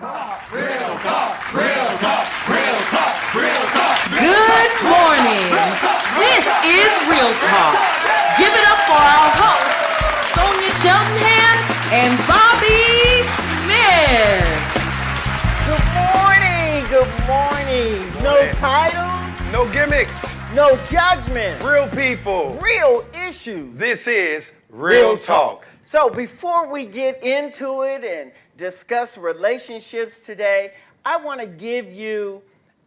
Real talk, real talk, real talk, real talk. Good morning. This is Real Talk. Give it up for our hosts, Sonia Cheltenham and Bobby Smith. Good morning. No titles, No gimmicks. no judgment, Real people. real issues. This is Real Talk. So before we get into it and discuss relationships today, I want to give you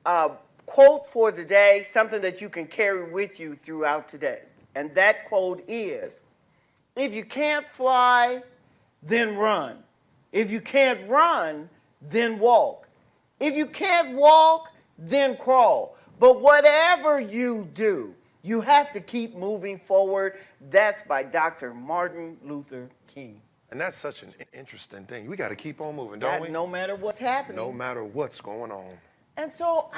a quote for today, something that you can carry with you throughout today. And that quote is, if you can't fly, then run. If you can't run, then walk. If you can't walk, then crawl. But whatever you do, you have to keep moving forward. That's by Dr. Martin Luther King. And that's such an interesting thing. We got to keep on moving, don't we? No matter what's happening. No matter what's going on. And so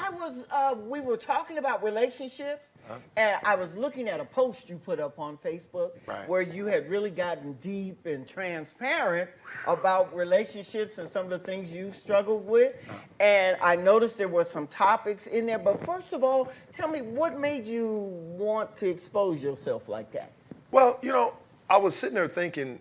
we were talking about relationships, and I was looking at a post you put up on Facebook where you had really gotten deep and transparent about relationships and some of the things you've struggled with. And I noticed there were some topics in there. But first of all, tell me, what made you want to expose yourself like that? Well, I was sitting there thinking,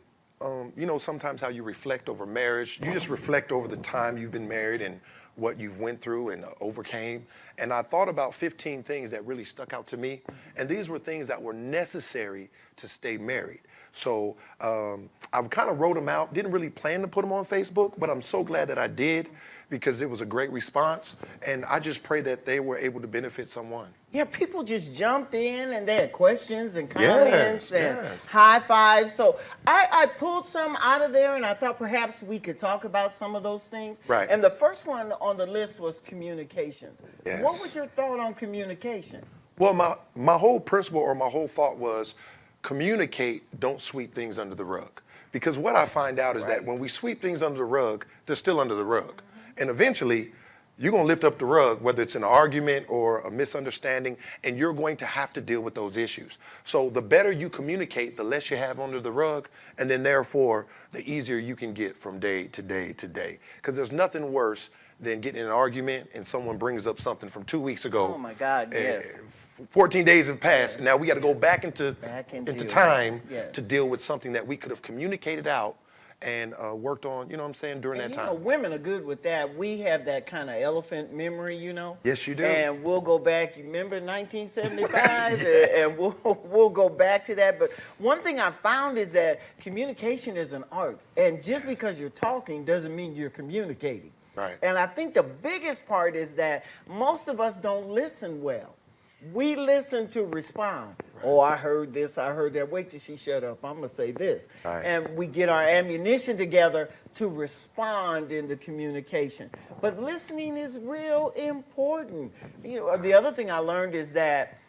sometimes how you reflect over marriage, you just reflect over the time you've been married and what you've went through and overcame. And I thought about 15 things that really stuck out to me. And these were things that were necessary to stay married. So I kind of wrote them out, didn't really plan to put them on Facebook, but I'm so glad that I did because it was a great response. And I just pray that they were able to benefit someone. Yeah, people just jumped in and they had questions and comments and high fives. So I pulled some out of there and I thought perhaps we could talk about some of those things. Right. And the first one on the list was communications. Yes. What was your thought on communication? Well, my whole principle or my whole thought was communicate, don't sweep things under the rug. Because what I find out is that when we sweep things under the rug, they're still under the rug. And eventually, you're going to lift up the rug, whether it's an argument or a misunderstanding, and you're going to have to deal with those issues. So the better you communicate, the less you have under the rug, and then therefore, the easier you can get from day to day to day. Because there's nothing worse than getting in an argument and someone brings up something from 2 weeks ago. Oh my God, yes. 14 days have passed, and now we got to go back into time Yes. to deal with something that we could have communicated out and worked on, during that time. Women are good with that. We have that kind of elephant memory, Yes, you do. And we'll go back, you remember 1975? Yes. And we'll go back to that. But one thing I found is that communication is an art. And just because you're talking doesn't mean you're communicating. Right. And I think the biggest part is that most of us don't listen well. We listen to respond. Right. Oh, I heard this, I heard that. Wait till she shut up. I'm going to say this. Right. And we get our ammunition together to respond in the communication. But listening is real important. The other thing I learned is that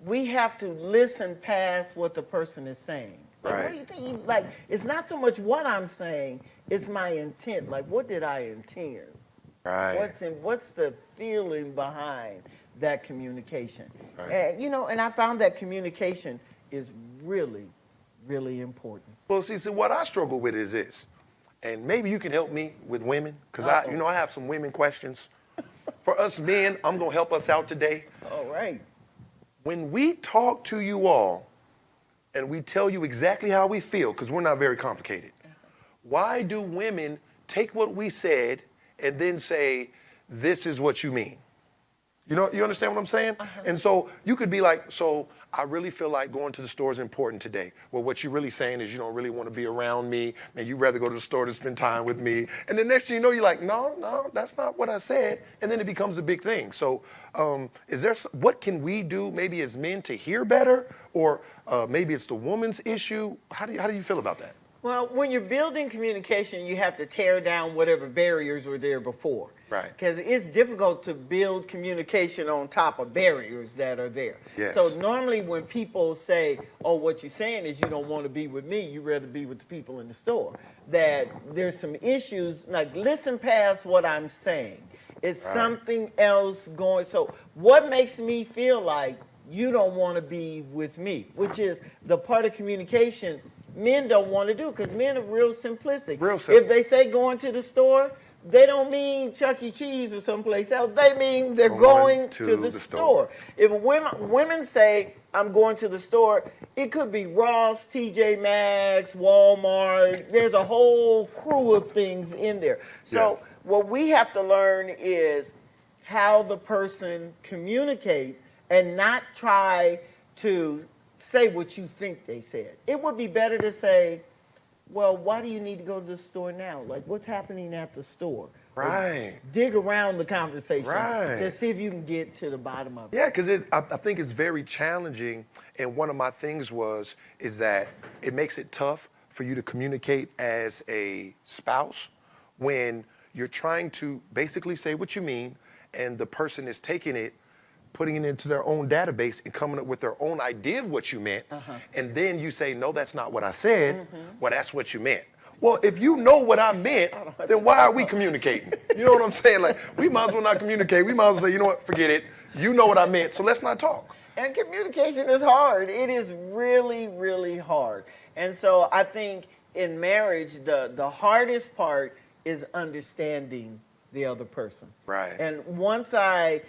we have to listen past what the person is saying. Like, Right. what do you think? Like, it's not so much what I'm saying, it's my intent. Like, what did I intend? Right. What's the feeling behind that communication? Right. And I found that communication is really, really important. Well, see, what I struggle with is this, and maybe you can help me with women, because I have some women questions. For us men, I'm going to help us out today. All right. When we talk to you all and we tell you exactly how we feel, because we're not very complicated, why do women take what we said and then say, this is what you mean? You understand what I'm saying? And so you could be like, so I really feel like going to the store is important today. Well, what you're really saying is you don't really want to be around me and you'd rather go to the store to spend time with me. And the next thing you know, you're like, no, that's not what I said. And then it becomes a big thing. So what can we do maybe as men to hear better? Or maybe it's the woman's issue? How do you feel about that? Well, when you're building communication, you have to tear down whatever barriers were there before. Right. Because it's difficult to build communication on top of barriers that are there. Yes. So normally when people say, oh, what you're saying is you don't want to be with me, you'd rather be with the people in the store, that there's some issues, like listen past what I'm saying. It's something else going. So what makes me feel like you don't want to be with me, which is the part of communication men don't want to do, because men are real simplistic. Real simple. If they say going to the store, they don't mean Chuck E. Cheese or someplace else. They mean they're going to the store. If women say, I'm going to the store, it could be Ross, TJ Maxx, Walmart. There's a whole crew of things in there. So what we have to learn is how the person communicates and not try to say what you think they said. It would be better to say, well, why do you need to go to the store now? Like, what's happening at the store? Right. Dig around the conversation right. to see if you can get to the bottom of it. Yeah, because I think it's very challenging. And one of my things is that it makes it tough for you to communicate as a spouse when you're trying to basically say what you mean, and the person is taking it, putting it into their own database and coming up with their own idea of what you meant. And then you say, no, that's not what I said. Well, that's what you meant. Well, if you know what I meant, then why are we communicating? You know what I'm saying? Like, we might as well not communicate. We might as well say, you know what, forget it. You know what I meant, so let's not talk. And communication is hard. It is really, really hard. And so I think in marriage, the hardest part is understanding the other person. Right. And once I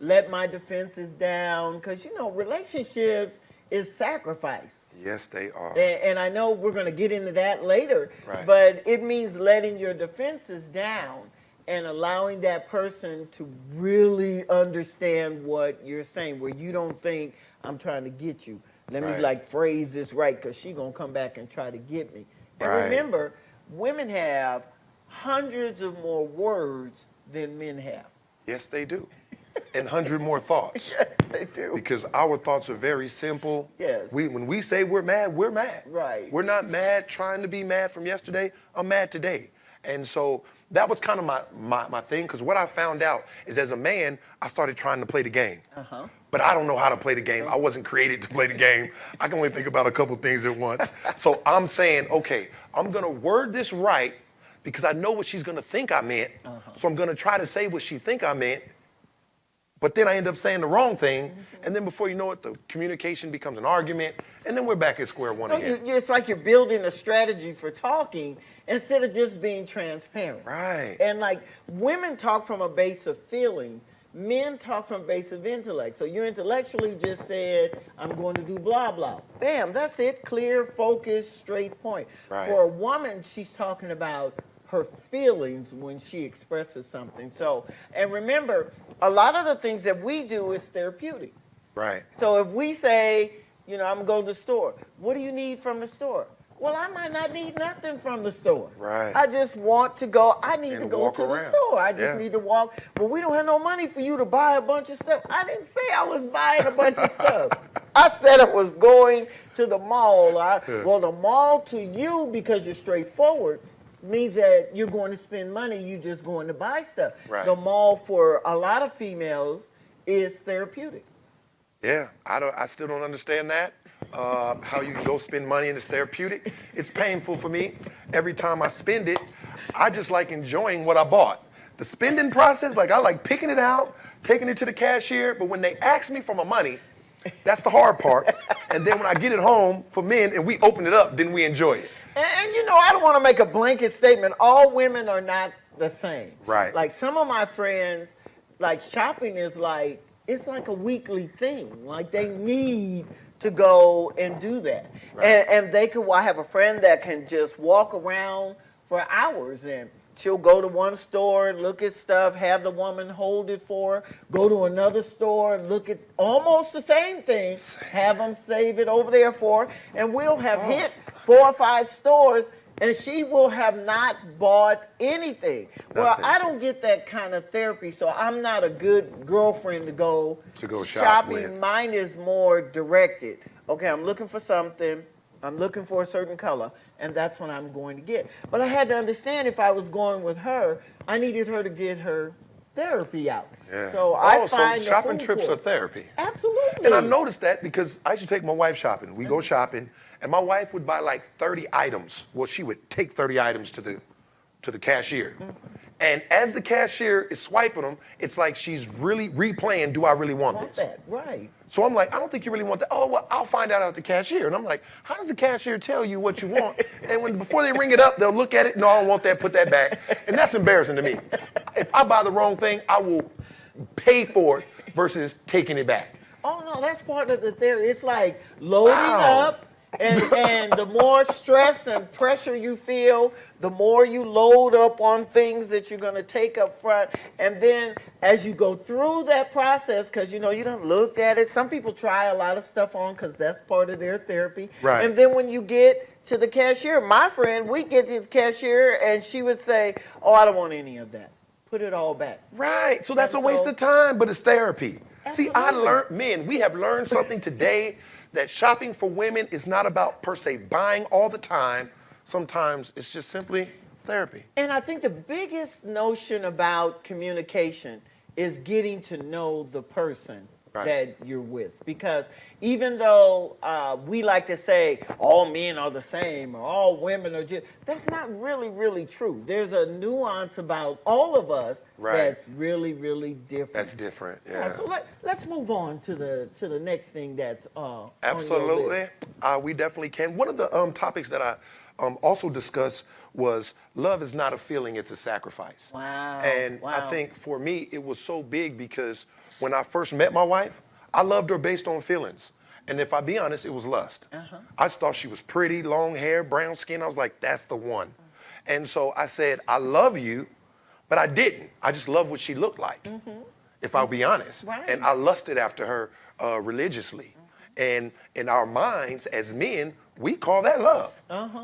let my defenses down, because, you know, relationships is sacrifice. Yes, they are. And I know we're going to get into that later, right. But it means letting your defenses down and allowing that person to really understand what you're saying, where you don't think, I'm trying to get you. Let me, like, phrase this right, because she's going to come back and try to get me. And remember, women have hundreds of more words than men have. Yes, they do. And 100 more thoughts. Yes, they do. Because our thoughts are very simple. Yes. When we say we're mad, we're mad. Right. We're not mad trying to be mad from yesterday. I'm mad today. And so that was kind of my thing, because what I found out is, as a man, I started trying to play the game. But I don't know how to play the game. I wasn't created to play the game. I can only think about a couple things at once. So I'm saying, okay, I'm going to word this right because I know what she's going to think I meant. So I'm going to try to say what she think I meant. But then I end up saying the wrong thing, and then before you know it, the communication becomes an argument, and then we're back at square one again. So it's like you're building a strategy for talking instead of just being transparent. Right. And like, women talk from a base of feelings. Men talk from a base of intellect. So you intellectually just said, I'm going to do blah, blah. Bam, that's it. Clear, focused, straight point. Right. For a woman, she's talking about her feelings when she expresses something. So, and remember, a lot of the things that we do is therapeutic. Right. So if we say, you know, I'm going to the store, what do you need from the store? Well, I might not need nothing from the store. Right. I just want to go, I need And to go walk to the around. store. I just need to walk. Well, we don't have no money for you to buy a bunch of stuff. I didn't say I was buying a bunch of stuff. I said I was going to the mall. Well, the mall to you, because you're straightforward, means that you're going to spend money, you're just going to buy stuff. Right. The mall for a lot of females is therapeutic. Yeah, I still don't understand that. How you can go spend money and it's therapeutic. It's painful for me. Every time I spend it, I just like enjoying what I bought. The spending process, like I like picking it out, taking it to the cashier, but when they ask me for my money, that's the hard part. And then when I get it home for men and we open it up, then we enjoy it. And you know, I don't want to make a blanket statement. All women are not the same. Right. Like some of my friends, like shopping is like, it's like a weekly thing. Like they need to go and do that. Right. And they could, well, I have a friend that can just walk around for hours, and she'll go to one store, look at stuff, have the woman hold it for her, go to another store, look at almost the same thing, have them save it over there for her, and we'll have hit 4 or 5 stores, and she will have not bought anything. Well, I don't get that kind of therapy, so I'm not a good girlfriend to go shop with. Mine is more directed. Okay, I'm looking for something. I'm looking for a certain color, and that's what I'm going to get. But I had to understand, if I was going with her, I needed her to get her therapy out. Yeah. So I so find shopping trips are therapy. Absolutely. And I noticed that because I used to take my wife shopping. We go shopping, and my wife would buy like 30 items. Well, she would take 30 items to the cashier. And as the cashier is swiping them, it's like she's really replaying, do I really want this? that, right. So I'm like, I don't think you really want that. Oh, well, I'll find out at the cashier. And I'm like, how does the cashier tell you what you want? And before they ring it up, they'll look at it. No, I don't want that. Put that back. And that's embarrassing to me. If I buy the wrong thing, I will pay for it versus taking it back. Oh, no, that's part of the theory. It's like loading Wow. up, and the more stress and pressure you feel, the more you load up on things that you're going to take up front. And then as you go through that process, because, you done looked at it, some people try a lot of stuff on because that's part of their therapy. Right. And then when you get to the cashier, my friend, we get to the cashier and she would say, oh, I don't want any of that. Put it all back. Right. So that's And a waste of time, but it's therapy. See, Absolutely. we have learned something today that shopping for women is not about per se buying all the time. Sometimes it's just simply therapy. And I think the biggest notion about communication is getting to know the person that you're with. Because even though we like to say all men are the same or all women are just, that's not really, really true. There's a nuance about all of us that's really, really different. That's different, yeah. So let's move on to the next thing that's Absolutely. on your list. We definitely can. One of the topics that I also discussed was love is not a feeling, it's a sacrifice. Wow. And I think for me, it was so big because when I first met my wife, I loved her based on feelings. And if I be honest, it was lust. I just thought she was pretty, long hair, brown skin. I was like, that's the one. And so I said, I love you, but I didn't. I just loved what she looked like, if I'll be honest. Right. And I lusted after her religiously. And in our minds as men, we call that love.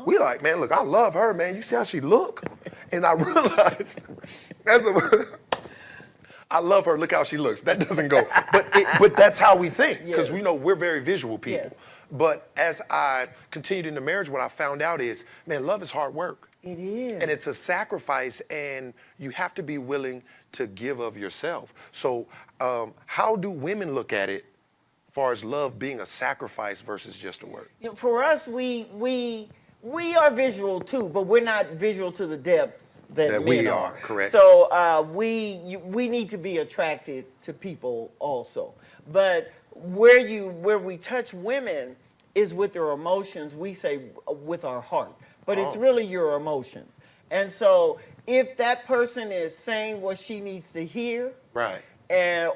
We like, man, look, I love her, man. You see how she look? And I realized, I love her, look how she looks. That doesn't go. But that's how we think, because we know we're very visual people. Yes. But as I continued into marriage, what I found out is, man, love is hard work. It is. And it's a sacrifice, and you have to be willing to give of yourself. So how do women look at it as far as love being a sacrifice versus just a word? For us, we are visual too, but we're not visual to the depths that men we are. Correct. So we need to be attracted to people also. But where we touch women is with their emotions. We say with our heart, but it's really your emotions. And so if that person is saying what she needs to hear, Right.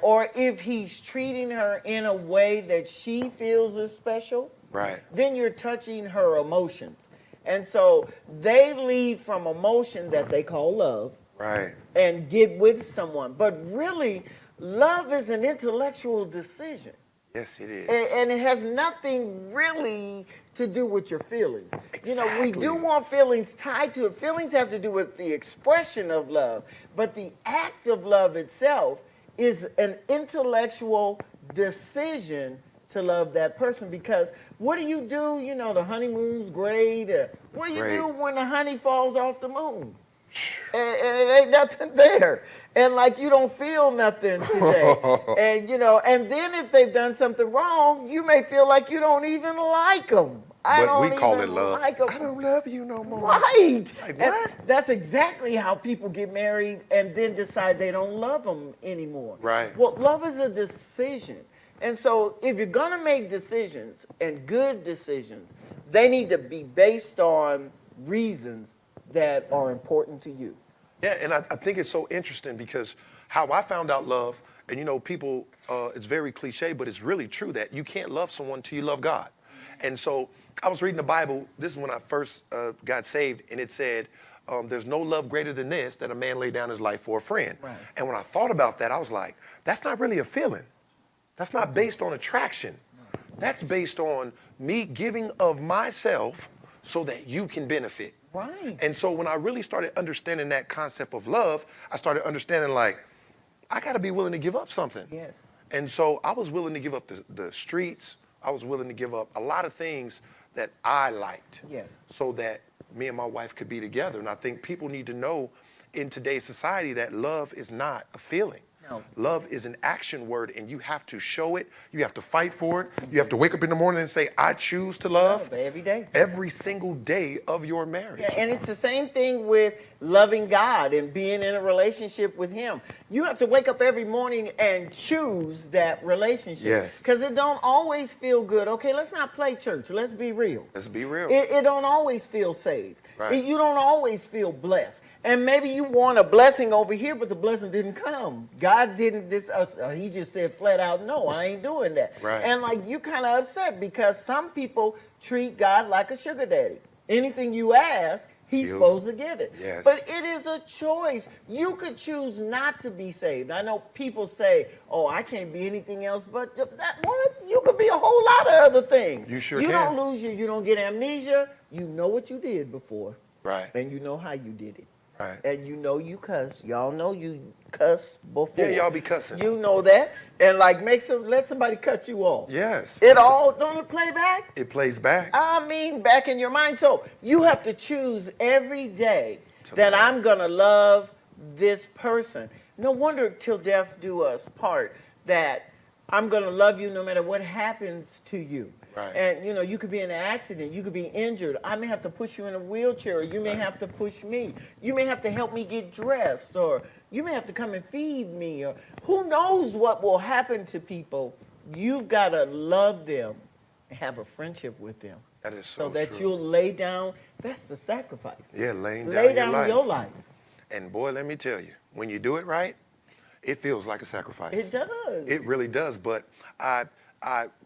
or if he's treating her in a way that she feels is special, Right. then you're touching her emotions. And so they leave from emotion that they call love Right. and get with someone. But really, love is an intellectual decision. Yes, it is. And it has nothing really to do with your feelings. We Exactly. do want feelings tied to it. Feelings have to do with the expression of love. But the act of love itself is an intellectual decision to love that person. Because what do? The honeymoon's great. What do you do when the honey falls off the moon? And it ain't nothing there. And you don't feel nothing today. And then if they've done something wrong, you may feel like you don't even like them. But we call it love. Like 'em. I don't love you no more. Right. Like, And what? that's exactly how people get married and then decide they don't love them anymore. Right. Well, love is a decision. And so if you're going to make decisions, and good decisions, they need to be based on reasons that are important to you. Yeah, and I think it's so interesting because how I found out love, and people, it's very cliche, but it's really true that you can't love someone till you love God. And so I was reading the Bible. This is when I first got saved, and it said, there's no love greater than this, that a man lay down his life for a friend. Right. And when I thought about that, I was like, that's not really a feeling. That's not based on attraction. That's based on me giving of myself so that you can benefit. Right. And so when I really started understanding that concept of love, I started understanding I got to be willing to give up something. Yes. And so I was willing to give up the streets. I was willing to give up a lot of things that I liked. Yes. So that me and my wife could be together. And I think people need to know in today's society that love is not a feeling. No. No. Love is an action word, and you have to show it. You have to fight for it. You have to wake up in the morning and say, I choose to love. Every day. Every single day of your marriage. Yeah, and it's the same thing with loving God and being in a relationship with Him. You have to wake up every morning and choose that relationship. Yes. Because it don't always feel good. Okay, let's not play church. Let's be real. Let's be real. It don't always feel saved. Right. You don't always feel blessed. And maybe you want a blessing over here, but the blessing didn't come. God didn't, He just said flat out, no, I ain't doing that. Right. And like you kind of upset because some people treat God like a sugar daddy. Anything you ask, He's supposed to give it. Yes. But it is a choice. You could choose not to be saved. I know people say, oh, I can't be anything else but that. What? You could be a whole lot of other things. You sure You can. don't lose you don't get amnesia. You know what you did before. Right. And you know how you did it. Right. And you know you cuss. Y'all know you cuss before. Yeah, y'all be cussing. You know that. And like let somebody cut you off. Yes. It all, don't it play back? It plays back. I mean, back in your mind. So you have to choose every day that I'm going to love this person. No wonder till death do us part that I'm going to love you no matter what happens to you. Right. And, you know, you could be in an accident. You could be injured. I may have to push you in a wheelchair, or you may have to push me. You may have to help me get dressed, or you may have to come and feed me, or who knows what will happen to people. You've got to love them and have a friendship with them. That is so that true. you'll lay down. That's the sacrifice. Yeah, laying lay down down your life. And boy, let me tell you, when you do it right, it feels like a sacrifice. It does. It really does. But I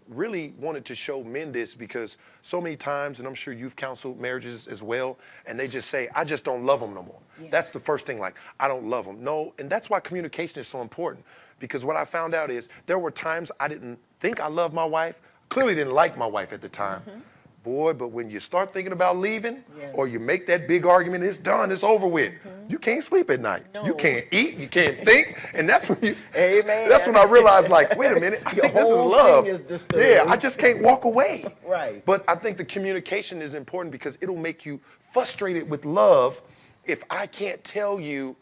really wanted to show men this because so many times, and I'm sure you've counseled marriages as well, and they just say, I just don't love them no more. Yeah. That's the first thing, like, I don't love them. No, and that's why communication is so important, because what I found out is there were times I didn't think I loved my wife, clearly didn't like my wife at the time. Mm-hmm. Boy, but when you start thinking about leaving, Yes. or you make that big argument, it's done, it's over with. You can't sleep at night. No. You can't eat, you can't think, and that's when you. Amen. That's when I realized, like, wait a minute, I Your think this is whole love. thing is disturbed. Yeah, I just can't walk away. Right. But I think the communication is important because it'll make you frustrated with love if I can't tell you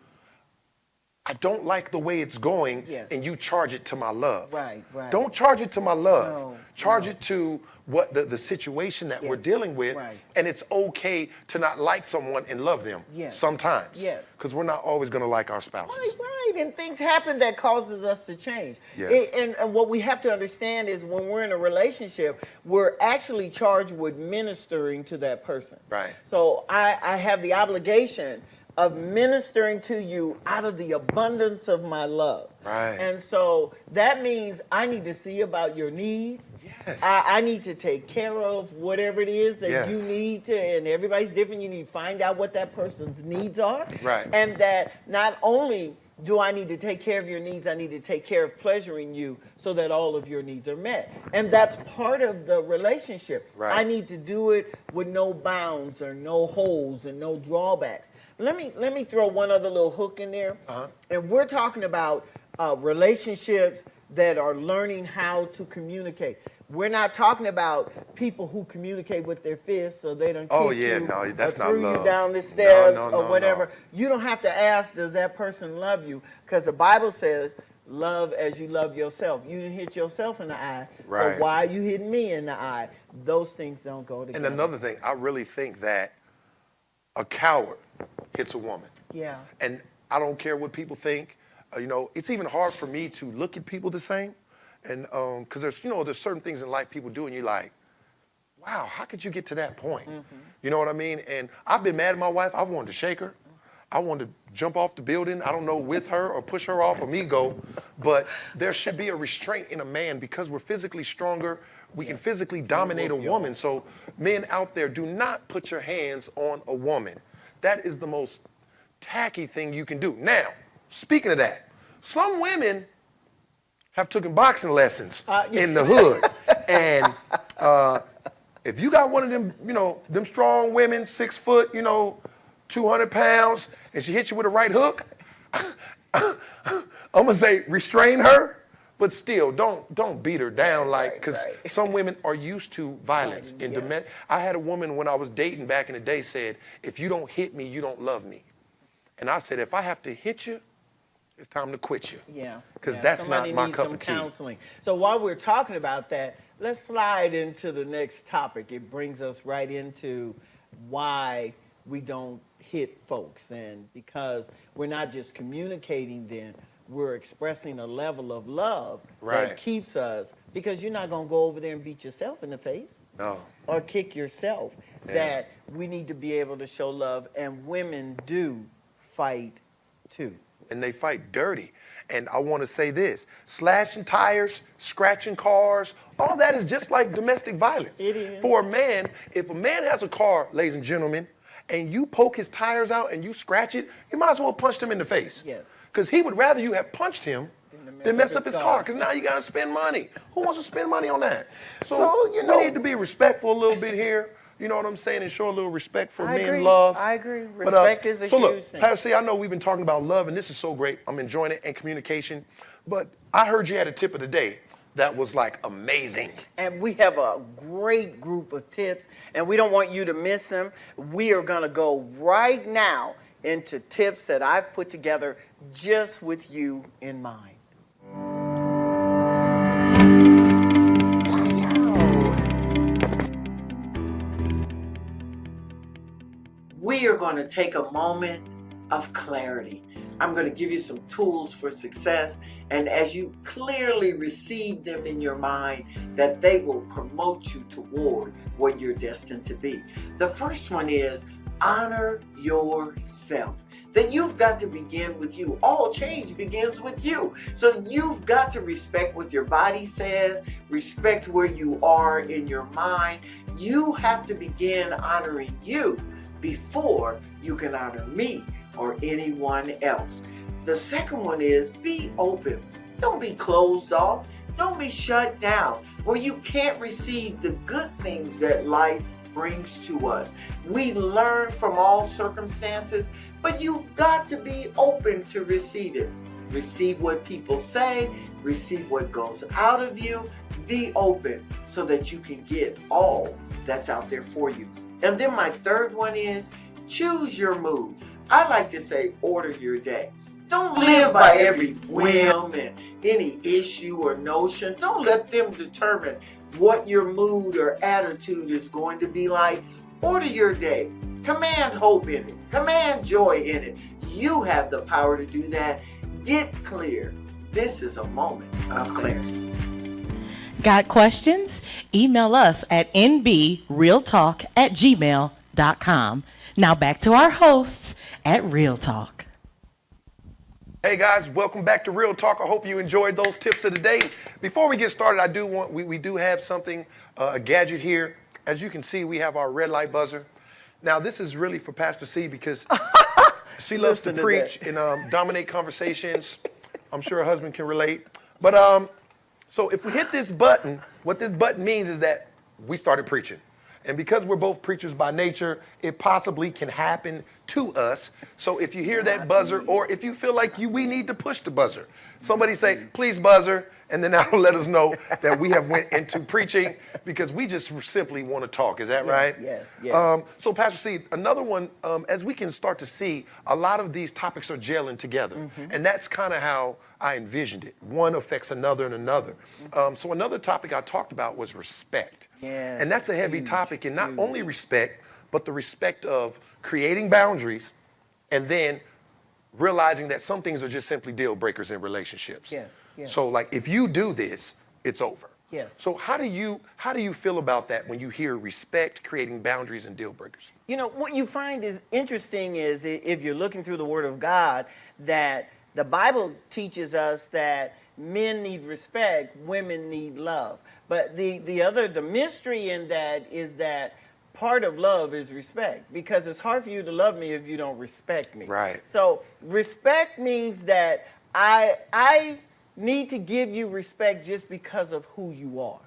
I don't like the way it's going, Yes. and you charge it to my love. Right, right. Don't charge it to my love. No, charge it to what the situation that we're Yes, dealing with. right. And it's okay to not like someone and love them. Yes. Sometimes. Yes. Because we're not always going to like our spouses. Right, and things happen that causes us to change. Yes. And what we have to understand is when we're in a relationship, we're actually charged with ministering to that person. Right. So I have the obligation of ministering to you out of the abundance of my love. Right. And so that means I need to see about your needs. Yes. I need to take care of whatever it is that Yes. you need to, and everybody's different. You need to find out what that person's needs are. Right. And that not only do I need to take care of your needs, I need to take care of pleasuring you so that all of your needs are met. And that's part of the relationship. Right. I need to do it with no bounds or no holes and no drawbacks. Let me throw one other little hook in there. Uh-huh. And we're talking about relationships that are learning how to communicate. We're not talking about people who communicate with their fists, so they don't Oh, kick yeah, you no, that's or not threw love. you down the steps No, or whatever. no. You don't have to ask, does that person love you? Because the Bible says, love as you love yourself. You didn't hit yourself in the eye, Right. so why are you hitting me in the eye? Those things don't go together. And another thing, I really think that a coward hits a woman. Yeah. And I don't care what people think. It's even hard for me to look at people the same. And because there's certain things in life people do, and you're like, wow, how could you get to that point? Mm-hmm. You know what I mean? And I've been mad at my wife. I wanted to shake her. I wanted to jump off the building, I don't know, with her or push her off or me go. But there should be a restraint in a man because we're physically stronger. We can physically dominate a woman. So men out there, do not put your hands on a woman. That is the most tacky thing you can do. Now, speaking of that, some women have taken boxing lessons in the hood. And if you got one of them, them strong women, 6 foot, 200 pounds, and she hits you with a right hook, I'm gonna say restrain her, but still don't beat her down, like, because some women are used to violence. I had a woman when I was dating back in the day said, if you don't hit me, you don't love me. And I said, if I have to hit you, it's time to quit you. Yeah. Because yeah. that's Somebody not my needs cup some of tea. counseling. So while we're talking about that, let's slide into the next topic. It brings us right into why we don't hit folks. And because we're not just communicating then, we're expressing a level of love Right. that keeps us, because you're not going to go over there and beat yourself in the face No. or kick yourself. Yeah. That we need to be able to show love, and women do fight too. And they fight dirty. And I want to say this, slashing tires, scratching cars, all that is just like domestic violence. It is. For a man, if a man has a car, ladies and gentlemen, and you poke his tires out and you scratch it, you might as well punch him in the face. Yes. Because he would rather you have punched him than mess up his car. Because now you got to spend money. Who wants to spend money on that? So you know, we need to be respectful a little bit here. You know what I'm saying? And show a little respect for men agree. love. I agree. Respect is a so huge look, thing. Pastor C, I know we've been talking about love, and this is so great. I'm enjoying it, and communication. But I heard you had a tip of the day that was like amazing. And we have a great group of tips, and we don't want you to miss them. We are going to go right now into tips that I've put together just with you in mind. We are going to take a moment of clarity. I'm going to give you some tools for success, and as you clearly receive them in your mind, that they will promote you toward what you're destined to be. The first one is honor yourself. That you've got to begin with you. All change begins with you. So you've got to respect what your body says, respect where you are in your mind. You have to begin honoring you before you can honor me or anyone else. The second one is be open. Don't be closed off. Don't be shut down where you can't receive the good things that life brings to us. We learn from all circumstances, but you've got to be open to receive it. Receive what people say, receive what goes out of you. Be open so that you can get all that's out there for you. And then my third one is choose your mood. I like to say order your day. Don't live by every whim and any issue or notion. Don't let them determine what your mood or attitude is going to be like. Order your day. Command hope in it. Command joy in it. You have the power to do that. Get clear. This is a moment of clarity. Got questions? Email us at nbrealtalk@gmail.com. Now back to our hosts at Real Talk. Hey guys, welcome back to Real Talk. I hope you enjoyed those tips of the day. Before we get started, we do have something, a gadget here. As you can see, we have our red light buzzer. Now this is really for Pastor C because she loves to preach and dominate conversations. I'm sure her husband can relate. But so if we hit this button, what this button means is that we started preaching. And because we're both preachers by nature, it possibly can happen to us. So if you hear that buzzer, or if you feel like we need to push the buzzer, somebody say, please buzzer, and then that'll let us know that we have went into preaching because we just simply want to talk. Is that right? Yes, yes. So Pastor C, another one, as we can start to see, a lot of these topics are gelling together. Mm-hmm. And that's kind of how I envisioned it. One affects another and another. So another topic I talked about was respect. Yes, and that's a heavy huge, topic, and not huge. only respect, but the respect of creating boundaries and then realizing that some things are just simply deal breakers in relationships. Yes, yes. So like if you do this, it's over. Yes. So how do you feel about that when you hear respect, creating boundaries, and deal breakers? You know, what you find is interesting is if you're looking through the Word of God, that the Bible teaches us that men need respect, women need love. But the mystery in that is that part of love is respect, because it's hard for you to love me if you don't respect me. Right. So respect means that I need to give you respect just because of who you are.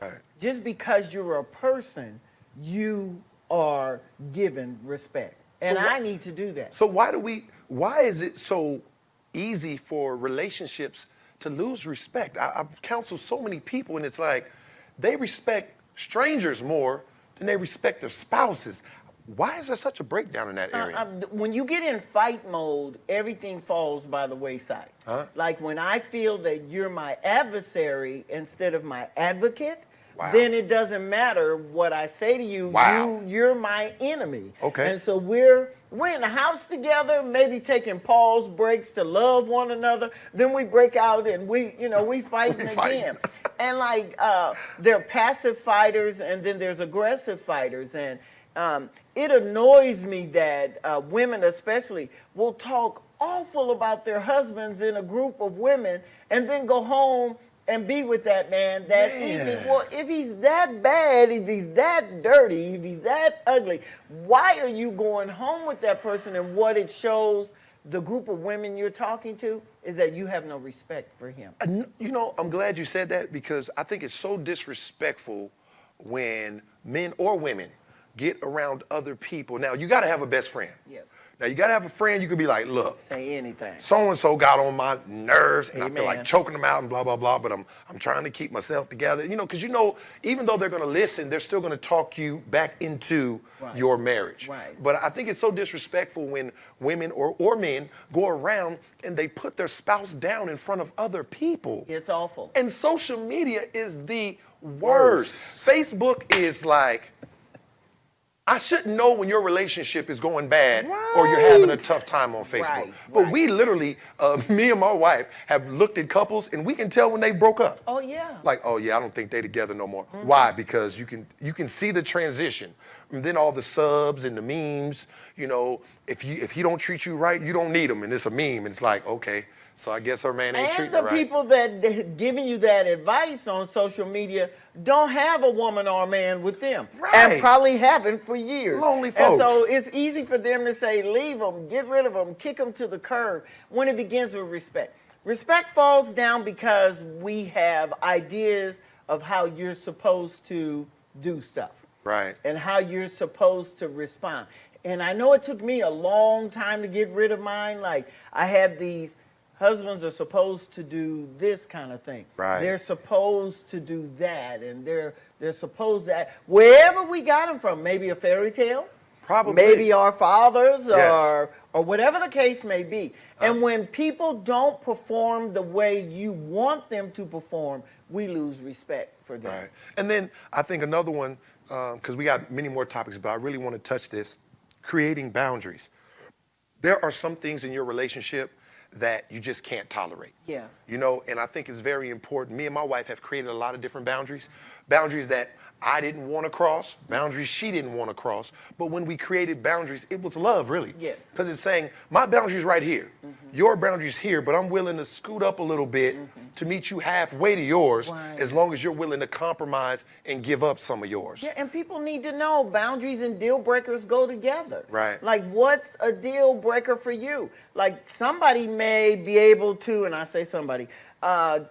Right. Just because you're a person, you are given respect. And I need to do that. So why is it so easy for relationships to lose respect? I've counseled so many people, and it's like they respect strangers more than they respect their spouses. Why is there such a breakdown in that area? When you get in fight mode, everything falls by the wayside. Huh? Like when I feel that you're my adversary instead of my advocate, Wow. then it doesn't matter what I say to you. Wow. You're my enemy. Okay. And so we're in the house together, maybe taking pause breaks to love one another. Then we break out and we fighting again. And like there are passive fighters and then there's aggressive fighters. And it annoys me that women especially will talk awful about their husbands in a group of women and then go home and be with that man that evening. Well, if he's that bad, if he's that dirty, if he's that ugly, why are you going home with that person? And what it shows the group of women you're talking to is that you have no respect for him. You know, I'm glad you said that because I think it's so disrespectful when men or women get around other people. Now, you got to have a best friend. Yes. Now, you got to have a friend you could be like, look. Say anything. So-and-so got on my nerves, and I feel Amen. like choking them out and blah, blah, blah, but I'm trying to keep myself together. You know, because even though they're going to listen, they're still going to talk you back into your marriage. Right. But I think it's so disrespectful when women or men go around and they put their spouse down in front of other people. It's awful. And social media is the worst. Facebook is like, I shouldn't know when your relationship is going bad or you're having a tough time on Facebook. But we literally, me and my wife, have looked at couples and we can tell when they broke up. Oh, yeah. Like, oh, yeah, I don't think they're together no more. Why? Because you can see the transition. And then all the subs and the memes, you know, if he don't treat you right, you don't need him. And it's a meme. It's like, okay, so I guess her man ain't treating her right. And the people that giving you that advice on social media don't have a woman or a man with them. Right. And probably haven't for years. Lonely folks. And so it's easy for them to say, leave them, get rid of them, kick them to the curb, when it begins with respect. Respect falls down because we have ideas of how you're supposed to do stuff. Right. And how you're supposed to respond. And I know it took me a long time to get rid of mine. Like, I had these husbands are supposed to do this kind of thing. Right. They're supposed to do that, and they're supposed to, wherever we got them from, maybe a fairy tale, Probably. maybe our fathers, Yes. or whatever the case may be. And when people don't perform the way you want them to perform, we lose respect for them. Right. And then I think another one, because we got many more topics, but I really want to touch this, creating boundaries. There are some things in your relationship that you just can't tolerate. Yeah. You know, and I think it's very important. Me and my wife have created a lot of different boundaries. Boundaries that I didn't want to cross, boundaries she didn't want to cross. But when we created boundaries, it was love, really. Yes. Because it's saying, my boundary's right here. Your boundary's here, but I'm willing to scoot up a little bit to meet you halfway to yours, as long as you're willing to compromise and give up some of yours. Yeah, and people need to know boundaries and deal breakers go together. Right. Like, what's a deal breaker for you? Like, somebody may be able to, and I say somebody,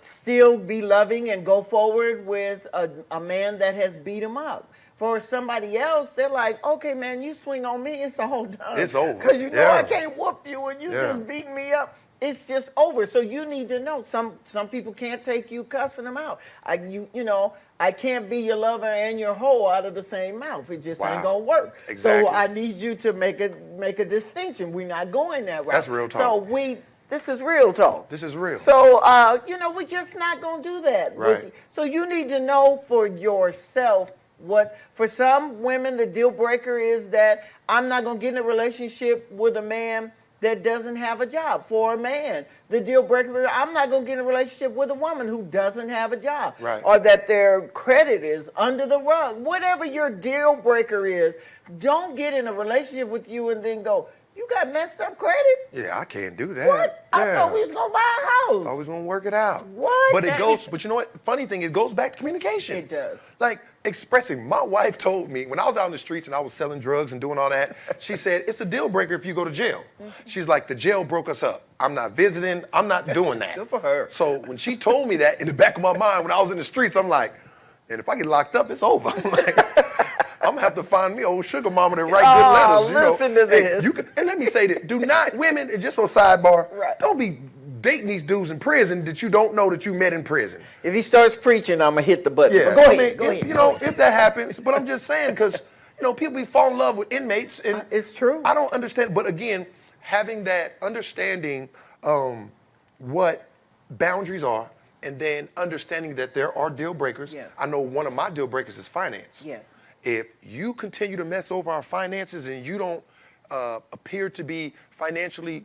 still be loving and go forward with a man that has beat him up. For somebody else, they're like, okay, man, you swing on me, it's all done. It's over. Because you know Yeah. I can't whoop you and you just beat me up. It's just over. So you need to know. Some people can't take you cussing them out. I can't be your lover and your hoe out of the same mouth. It just ain't gonna work. Exactly. So I need you to make a distinction. We're not going that route. That's real talk. So this is real talk. This is real. So we're just not gonna do that. Right. So you need to know for yourself for some women the deal breaker is that I'm not gonna get in a relationship with a man that doesn't have a job. For a man, the deal breaker, I'm not going to get in a relationship with a woman who doesn't have a job. Right. Or that their credit is under the rug. Whatever your deal breaker is, don't get in a relationship with you and then go, you got messed up credit? Yeah, I can't do that. What? I Yeah. thought we was going to buy a house. Always gonna work it out. What? But you know what? Funny thing, it goes back to communication. It does. Like expressing. My wife told me when I was out in the streets and I was selling drugs and doing all that, she said, it's a deal breaker if you go to jail. She's like, the jail broke us up. I'm not visiting. I'm not doing that. Good for her. So when she told me that, in the back of my mind, when I was in the streets, I'm like, and if I get locked up, it's over. I'm like, I'm gonna have to find me old sugar mama to write good letters. Listen to this. And let me say that, do not, women, and just on sidebar, Right. don't be dating these dudes in prison that you don't know that you met in prison. If he starts preaching, I'm going to hit the button. Yeah, But go ahead. If that happens, but I'm just saying, because, people fall in love with inmates, and It's true. I don't understand. But again, having that understanding what boundaries are, and then understanding that there are deal breakers. Yes. I know one of my deal breakers is finance. Yes. If you continue to mess over our finances and you don't appear to be financially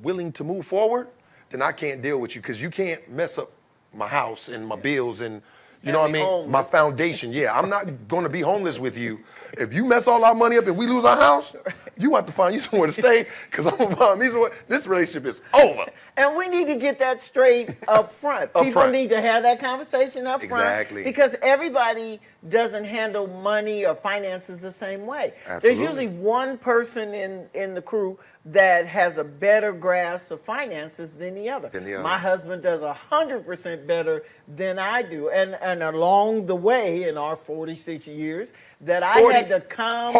willing to move forward, then I can't deal with you, because you can't mess up my house and my bills and you know what I mean? Homeless. My foundation. Yeah, I'm not going to be homeless with you. If you mess all our money up and we lose our house, you have to find you somewhere to stay, because I'm going to find me somewhere. This relationship is over. And we need to get that straight up front. Up People front. need to have that conversation up front. Exactly. Because everybody doesn't handle money or finances the same way. Absolutely. There's usually one person in the crew that has a better grasp of finances than the other. My husband does 100% better than I do. And along the way, in our 46 years, that I had to come.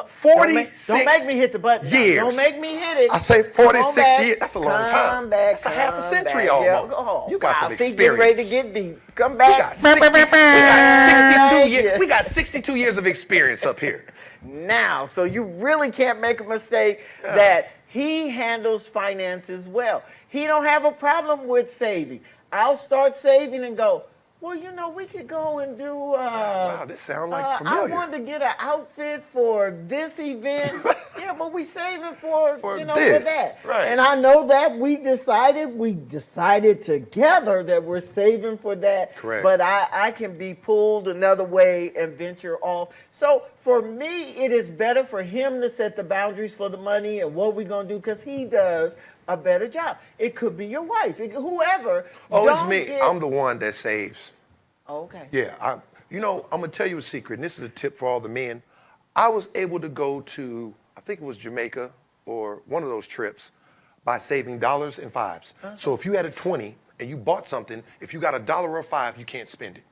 46 don't make me hit the button. years. Don't make me hit it. I say Come on 46 back. years. That's a long Come time. back. That's a half a come century back. Yeah. almost. Oh, You got some See, get ready to experience. get deep. Come back. We got 62 years of experience up here. Now, so you really can't make a mistake that he handles finances well. He don't have a problem with saving. I'll start saving and go, well, you know, we could go and do. Wow, this sounds like I familiar. wanted to get an outfit for this event. Yeah, but we saving for For for this, that. right. And I know that we decided together that we're saving for that. Correct. But I can be pulled another way and venture off. So for me, it is better for him to set the boundaries for the money and what we're gonna do, because he does a better job. It could be your wife, whoever. Oh, it's Don't me. get- I'm the one that saves. Okay. Yeah, I'm gonna tell you a secret, and this is a tip for all the men. I was able to go to, I think it was Jamaica or one of those trips, by saving dollars and fives. So if you had a 20 and you bought something, if you got $1 or a 5, you can't spend it.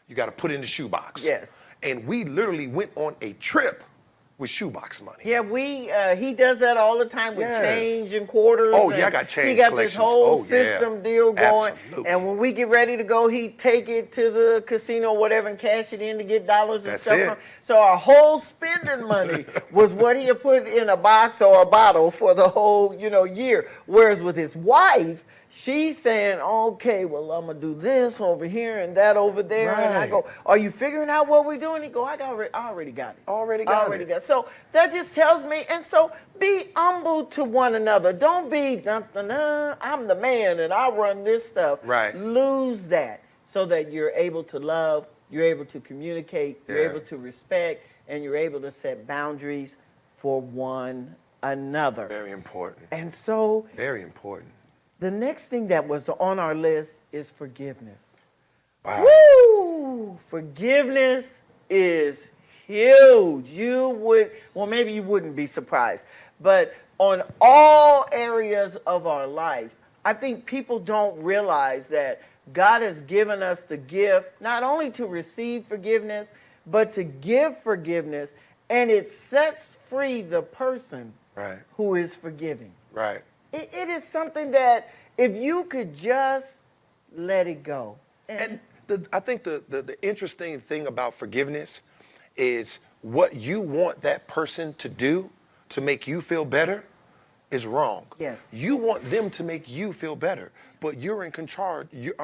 You got to put it in the shoebox. Yes. And we literally went on a trip with shoebox money. Yeah, he does that all the time with Yes. change and quarters. Oh, yeah, I and got change He got collections. this whole Oh, yeah. system deal going. Absolutely. And when we get ready to go, he take it to the casino or whatever and cash it in to get dollars and That's stuff. it. So our whole spending money was what he had put in a box or a bottle for the whole, year. Whereas with his wife, she's saying, okay, well, I'm going to do this over here and that over there. And I Right. go, are you figuring out what we're doing? He go, I already got it. Already got it. So that just tells me, and so be humble to one another. Don't be, I'm the man and I run this stuff. Right. Lose that so that you're able to love, you're able to communicate, you're Yeah. able to respect, and you're able to set boundaries for one another. Very important. And so Very important. the next thing that was on our list is forgiveness. Wow. Woo! Forgiveness is huge. Maybe you wouldn't be surprised, but on all areas of our life, I think people don't realize that God has given us the gift not only to receive forgiveness, but to give forgiveness, and it sets free the person Right. who is forgiving. Right. It is something that if you could just let it go. And I think the interesting thing about forgiveness is what you want that person to do to make you feel better is wrong. Yes. You want them to make you feel better, but you're in control. You're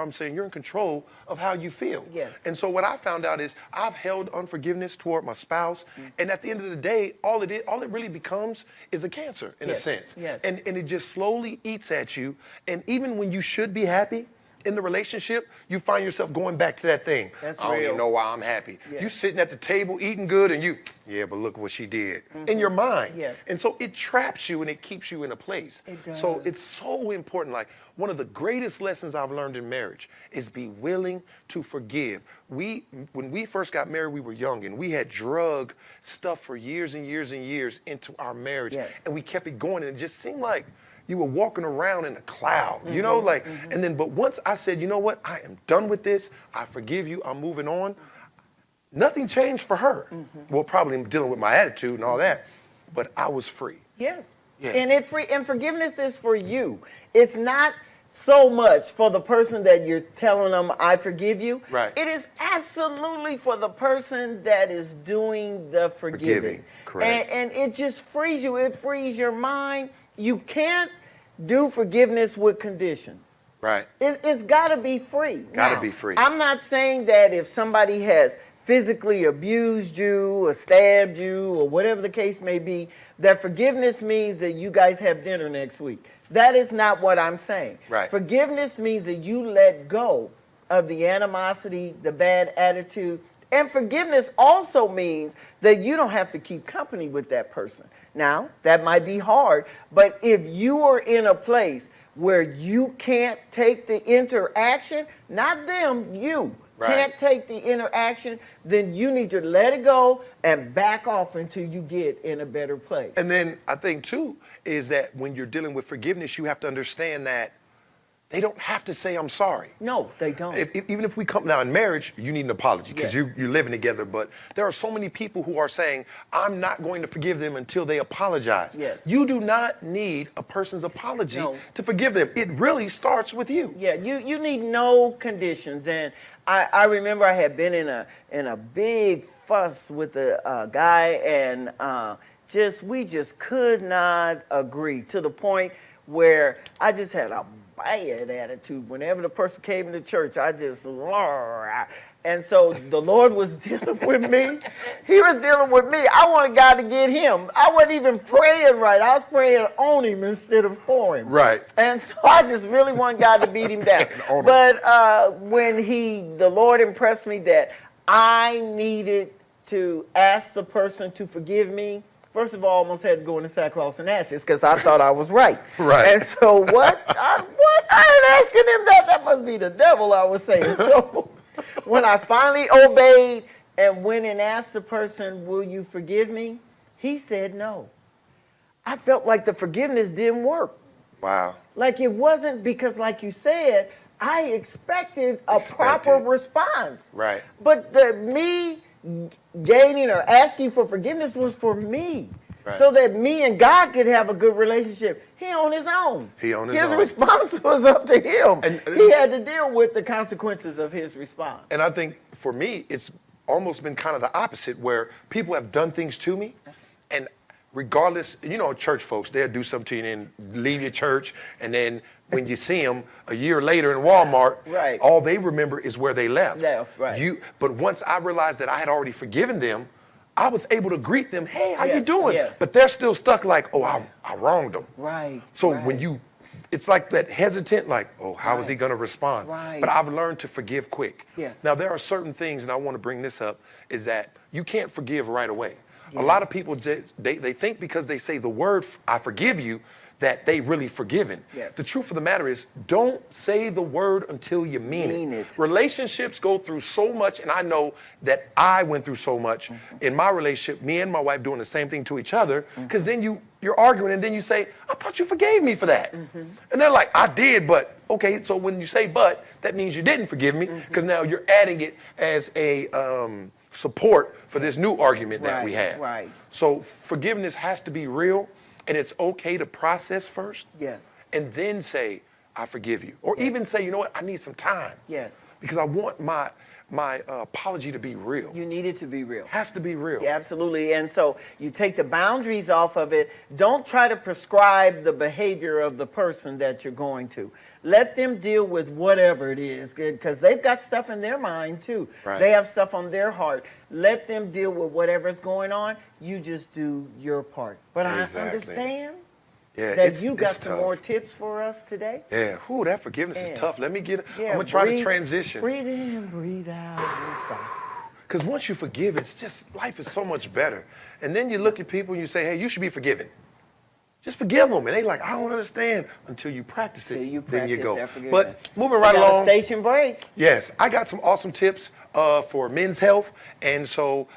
in control of how you feel. Yes. And so what I found out is I've held unforgiveness toward my spouse, and at the end of the day, all it really becomes is a cancer in a Yes. sense. Yes. And it just slowly eats at you. And even when you should be happy in the relationship, you find yourself going back to that thing. That's I don't real. even know why I'm happy. Yeah. You sitting at the table eating good and yeah, but look what she did. In your mind. Yes. And so it traps you and it keeps you in a place. It does. So it's so important. Like one of the greatest lessons I've learned in marriage is be willing to forgive. When we first got married, we were young and we had drug stuff for years and years and years into our marriage. Yes. And we kept it going and it just seemed like you were walking around in a cloud, and then, but once I said, you know what, I am done with this, I forgive you, I'm moving on, nothing changed for her. Well, probably dealing with my attitude and all that, but I was free. Yes. Yeah. And forgiveness is for you. It's not so much for the person that you're telling them, I forgive you. Right. It is absolutely for the person that is doing the forgiving. Correct. And it just frees you. It frees your mind. You can't do forgiveness with conditions. Right. It's got to be free. Gotta Now, be free. I'm not saying that if somebody has physically abused you or stabbed you or whatever the case may be, that forgiveness means that you guys have dinner next week. That is not what I'm saying. Right. Forgiveness means that you let go of the animosity, the bad attitude. And forgiveness also means that you don't have to keep company with that person. Now, that might be hard, but if you are in a place where you can't take the interaction, not them, you can't take the interaction, then you need to let it go and back off until you get in a better place. And then I think too is that when you're dealing with forgiveness, you have to understand that they don't have to say I'm sorry. No, they don't. Even if we come now in marriage, you need an apology because Yes. you're living together. But there are so many people who are saying, I'm not going to forgive them until they apologize. Yes. You do not need a person's apology No. to forgive them. It really starts with you. Yeah, you need no conditions. And I remember I had been in a big fuss with a guy, and we just could not agree to the point where I just had a bad attitude. Whenever the person came into church, I just, and so the Lord was dealing with me. He was dealing with me. I wanted God to get him. I wasn't even praying right. I was praying on him instead of for him. Right. And so I just really want God to beat him down. But when the Lord impressed me that I needed to ask the person to forgive me, first of all, I almost had to go into sackcloth and ashes because I thought I was right. Right. And so what? I ain't asking him that. That must be the devil, I was saying. So when I finally obeyed and went and asked the person, will you forgive me? He said no. I felt like the forgiveness didn't work. Wow. Like it wasn't because, like you said, I expected a proper response. Right. But me gaining or asking for forgiveness was for me. Right. So that me and God could have a good relationship. He on his own. He on his own. response was up to him. And he had to deal with the consequences of his response. And I think for me, it's almost been kind of the opposite, where people have done things to me, and regardless, church folks, they'll do something to you and then leave your church, and then when you see them a year later in Walmart, Right. all they remember is where they left. Right. But once I realized that I had already forgiven them, I was able to greet them, hey, how you doing? Yes. But they're still stuck like, oh, I wronged them. Right. So right. when it's like that hesitant, like, oh, how is he going to respond? Right. But I've learned to forgive quick. Yes. Now, there are certain things, and I want to bring this up, is that you can't forgive right away. A lot of people, they think because they say the word, I forgive you, that they really forgiven. Yes. The truth of the matter is, don't say the word until you mean it. Relationships go through so much, and I know that I went through so much in my relationship, me and my wife doing the same thing to each other, because then you're arguing, and then you say, I thought you forgave me for that. And they're like, I did, but, okay, so when you say but, that means you didn't forgive me, because now you're adding it as a support for this new argument that we have. Right. So forgiveness has to be real, and it's okay to process first. Yes. And then say, I forgive you. Or even say, you know what, I need some time. Yes. Because I want my apology to be real. You need it to be real. Has to be real. Yeah, absolutely. And so you take the boundaries off of it. Don't try to prescribe the behavior of the person that you're going to. Let them deal with whatever it is, because they've got stuff in their mind too. Right. They have stuff on their heart. Let them deal with whatever's going on. You just do your part. But Exactly. I understand Yeah, that you got it's some tough. more tips for us today. Yeah, that forgiveness Yeah. is tough. Let me get it. Yeah, I'm going to try to breathe- transition. Breathe in, breathe out. You're fine. Because once you forgive, it's just, life is so much better. And then you look at people and you say, hey, you should be forgiven. Just forgive them. And they like, I don't understand. Until you practice it, Till you then you practice go. that forgiveness. But moving right We got a along. station break. Yes, I got some awesome tips for men's health. And so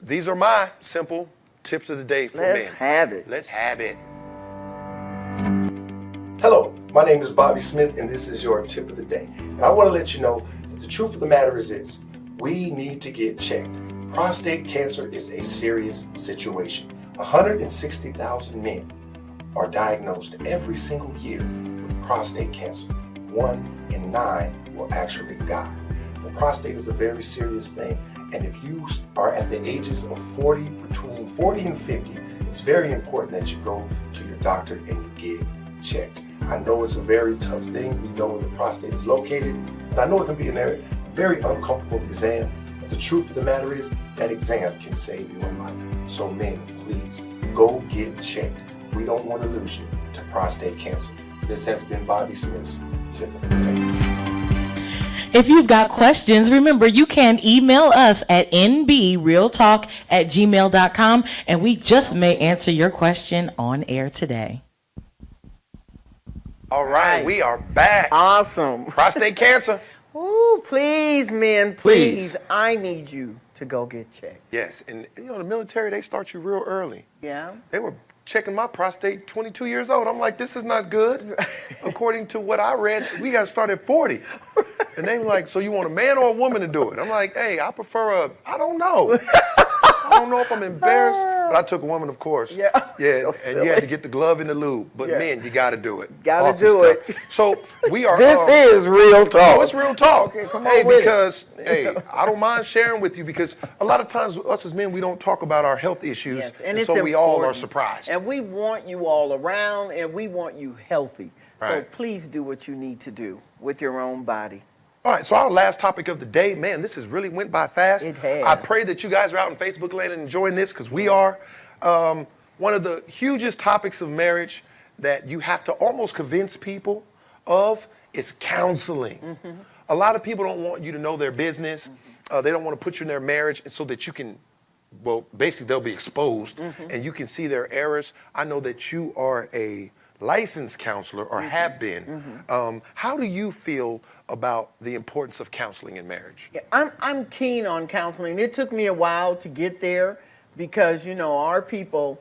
these are my simple tips of the day for men. Let's have it. Let's have it. Hello, my name is Bobby Smith, and this is your tip of the day. And I want to let you know that the truth of the matter is this: we need to get checked. Prostate cancer is a serious situation. 160,000 men are diagnosed every single year with prostate cancer. 1 in 9 will actually die. The prostate is a very serious thing, and if you are at the ages of 40, between 40 and 50, it's very important that you go to your doctor and you get checked. I know it's a very tough thing. We know where the prostate is located, and I know it can be a very uncomfortable exam, but the truth of the matter is that exam can save your life. So men, please, go get checked. We don't want to lose you to prostate cancer. This has been Bobby Smith's Tip of the Day. If you've got questions, remember you can email us at nbrealtalk@gmail.com, and we just may answer your question on air today. All right, we are back. Awesome. Prostate cancer. Ooh, please, men, please. I need you to go get checked. Yes, and you know, the military, they start you real early. Yeah? They were checking my prostate 22 years old. I'm like, this is not good. According to what I read, we got to start at 40. And they were like, so you want a man or a woman to do it? I'm like, hey, I prefer I don't know. I don't know if I'm embarrassed, but I took a woman, of course. Yeah. Yeah, So and you had to get the glove in the lube. But man, you got to do it. Gotta do it. So we are. This is real talk. No, it's real talk. Okay, come hey, on with because hey, I don't mind sharing with you because a lot of times us as men we don't talk about our health issues, Yes, and it's so we all are important. surprised. And we want you all around, and we want you healthy. So Right. please do what you need to do with your own body. All right, so our last topic of the day, man, this has really went by fast. It has. I pray that you guys are out in Facebook land and enjoying this because we are. One of the hugest topics of marriage that you have to almost convince people of is counseling. Mm-hmm. A lot of people don't want you to know their business. They don't want to put you in their marriage so that you can, well, basically they'll be exposed and you can see their errors. I know that you are a licensed counselor or have been. How do you feel about the importance of counseling in marriage? Yeah, I'm keen on counseling. It took me a while to get there because, you know, our people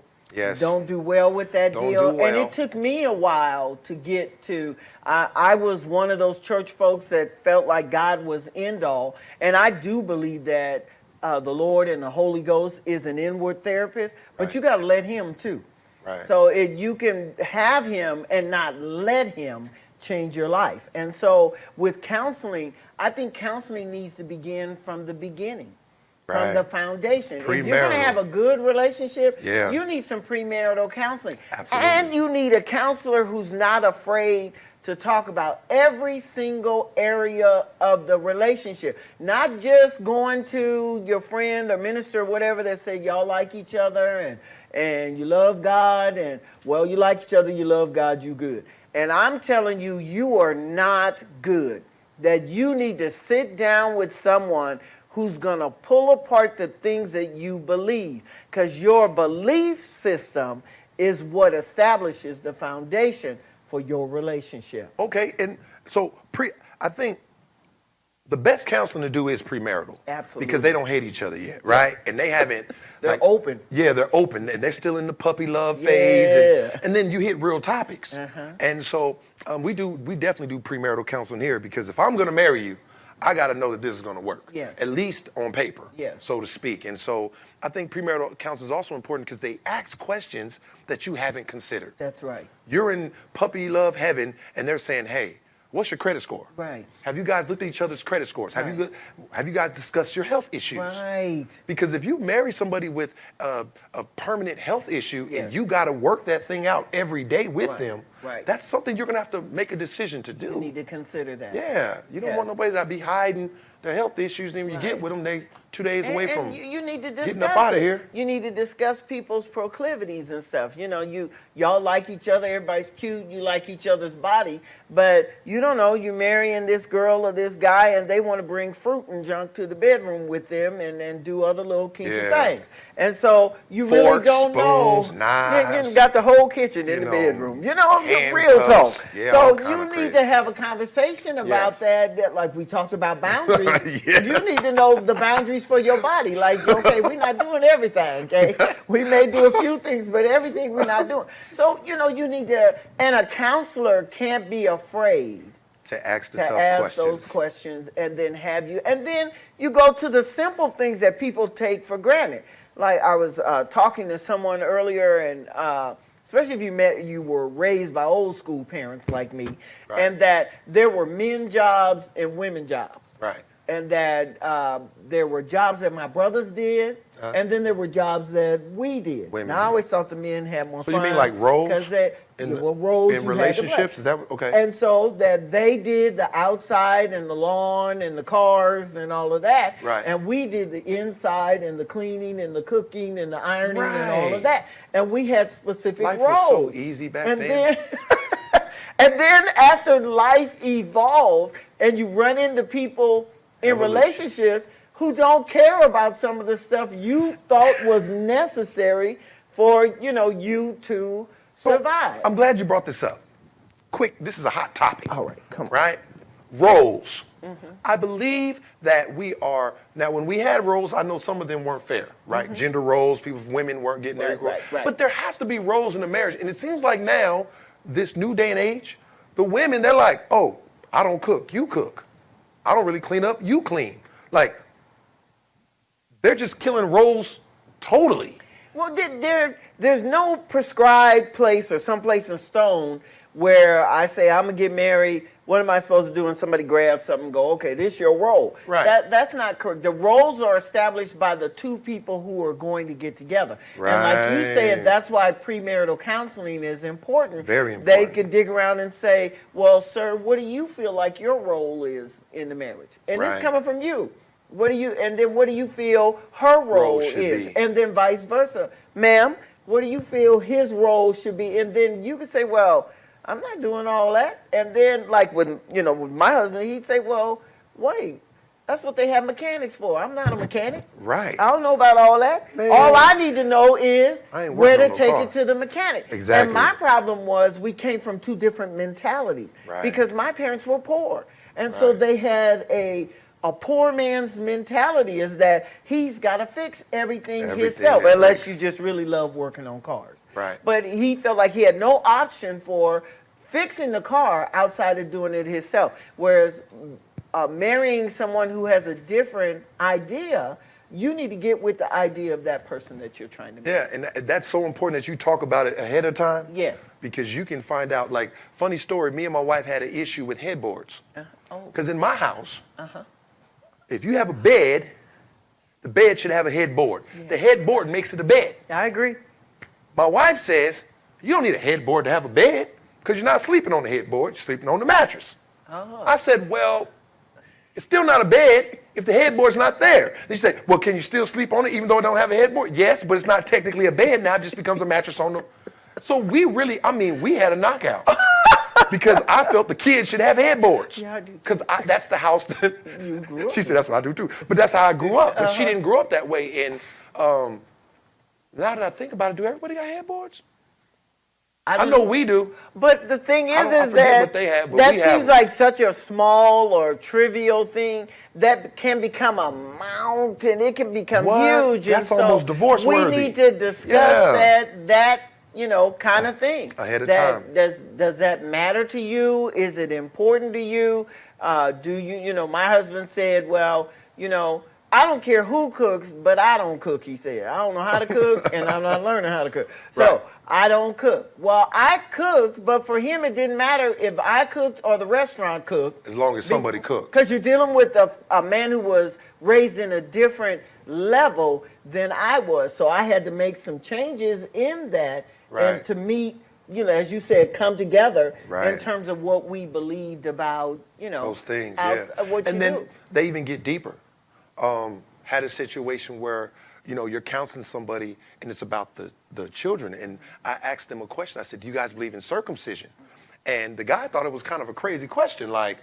don't do well with that deal. And it took me a while to get to, I was one of those church folks that felt like God was end all. And I do believe that the Lord and the Holy Ghost is an inward therapist, but you got to let him too. Right. So you can have him and not let him change your life. And so with counseling, I think counseling needs to begin from the beginning. From the foundation. If you're going to have a good relationship, you need some premarital counseling. Absolutely. And you need a counselor who's not afraid to talk about every single area of the relationship. Not just going to your friend or minister or whatever that say y'all like each other and you love God and, well, you like each other, you love God, you good. And I'm telling you, you are not good. That you need to sit down with someone who's going to pull apart the things that you believe. Because your belief system is what establishes the foundation for your relationship. Okay, and so I think the best counseling to do is premarital. Absolutely. Because they don't hate each other yet, right? And they haven't. They're open. Yeah, they're open. And they're still in the puppy love phase. Yeah. And then you hit real topics. And so we definitely do premarital counseling here because if I'm going to marry you, I got to know that this is going to work. Yes. At least on paper, Yes. so to speak. And so I think premarital counseling is also important because they ask questions that you haven't considered. That's right. You're in puppy love heaven, and they're saying, hey, what's your credit score? Right. Have you guys looked at each other's credit scores? Have you guys discussed your health issues? Right. Because if you marry somebody with a permanent health issue Yes. and you got to work that thing out every day with them, Right. that's something you're going to have to make a decision to do. You need to consider that. Yeah, you don't want nobody to be hiding their health issues, and when you get with them, they 2 days away from you need to discuss getting up out of it. here. You need to discuss people's proclivities and stuff. You know, y'all like each other, everybody's cute, you like each other's body, but you don't know, you're marrying this girl or this guy and they want to bring fruit and junk to the bedroom with them and do other little kinky things. And so you really Forks, don't spoons, know. knives. You got the whole kitchen in the bedroom. You know, real talk. Yeah, so you need to have a conversation about that, like we talked about boundaries. Yes. You need to know the boundaries for your body. Like, okay, we're not doing everything, okay? We may do a few things, but everything we're not doing. So, you know, you need to, and a counselor can't be afraid to ask the to tough ask questions. those questions and then have you, and then you go to the simple things that people take for granted. Like I was talking to someone earlier and especially if you were raised by old school parents like me, Right. and that there were men jobs and women jobs. Right. And that there were jobs that my brothers did, and then there were jobs that we did. Women Now, I did. always thought the men had more So fun. you mean like roles? Because they In were roles in you had to play. relationships? Is that okay? And so that they did the outside and the lawn and the cars and all of that. Right. And we did the inside and the cleaning and the cooking and the ironing and all Right. of that. And we had specific Life roles. was so easy back and then. And then after life evolved and you run into people in Evolution. relationships who don't care about some of the stuff you thought was necessary for, you to survive. I'm glad you brought this up. Quick, this is a hot topic. All right, come on. Right? Roles. I believe that we are, now when we had roles, I know some of them weren't fair, right? Gender roles, women weren't getting their equal. Right. But there has to be roles in a marriage. And it seems like now, this new day and age, the women, they're like, oh, I don't cook, you cook. I don't really clean up, you clean. Like, they're just killing roles totally. Well, there's no prescribed place or someplace in stone where I say, I'm going to get married. What am I supposed to do? And somebody grabs something and go, okay, this is your role. Right. That's not correct. The roles are established by the two people who are going to get together. And like you Right. said, that's why premarital counseling is important. Very They important. can dig around and say, well, sir, what do you feel like your role is in the marriage? And Right. it's coming from you. What do you feel her role should is? be. And then vice versa. Ma'am, what do you feel his role should be? And then you can say, well, I'm not doing all that. And then like with my husband, he'd say, well, wait, that's what they have mechanics for. I'm not a mechanic. Right. I don't know about all that. Man. All I need to know is I ain't where working to on no take car. it to the mechanic. Exactly. And my problem was we came from two different mentalities. Right. Because my parents were poor. And so Right. they had a poor man's mentality is that he's got to fix everything himself, that unless breaks. you just really love working on cars. Right. But he felt like he had no option for fixing the car outside of doing it himself. Whereas marrying someone who has a different idea, you need to get with the idea of that person that you're trying to marry. Yeah, and that's so important that you talk about it ahead of time. Yes. Because you can find out, like, funny story, me and my wife had an issue with headboards. Oh. Because in my house, if you have a bed, the bed should have a headboard. The headboard makes it a bed. I agree. My wife says, you don't need a headboard to have a bed because you're not sleeping on the headboard, you're sleeping on the mattress. I said, well, it's still not a bed if the headboard's not there. Then she said, well, can you still sleep on it even though it don't have a headboard? Yes, but it's not technically a bed now, it just becomes a mattress on the... So we had a knockout. Because I felt the kids should have headboards. Yeah, I do. Because that's the house that... You grew up She said, that's what I do too. But that's how I grew up. But she didn't grow up that way. And now that I think about it, do everybody got headboards? I know we do. But the thing I is forget that what they have, but that we have seems them. like such a small or trivial thing that can become a mountain. It can become What? huge. That's and so almost divorce-worthy. We need to discuss that kind of thing. Ahead of That- time. Does that matter to you? Is it important to you? Do you, my husband said, well, I don't care who cooks, but I don't cook, he said. I don't know how to cook, and I'm not learning how to cook. So Right. I don't cook. Well, I cooked, but for him, it didn't matter if I cooked or the restaurant cooked. As long as somebody cooked. Because you're dealing with a man who was raised in a different level than I was. So I had to make some changes in that Right. and to meet, as you said, come together in Right. terms of what we believed about, Those things, what and you then do. they even get deeper. Had a situation where, you're counseling somebody and it's about the children. And I asked them a question. I said, do you guys believe in circumcision? And the guy thought it was kind of a crazy question. Like,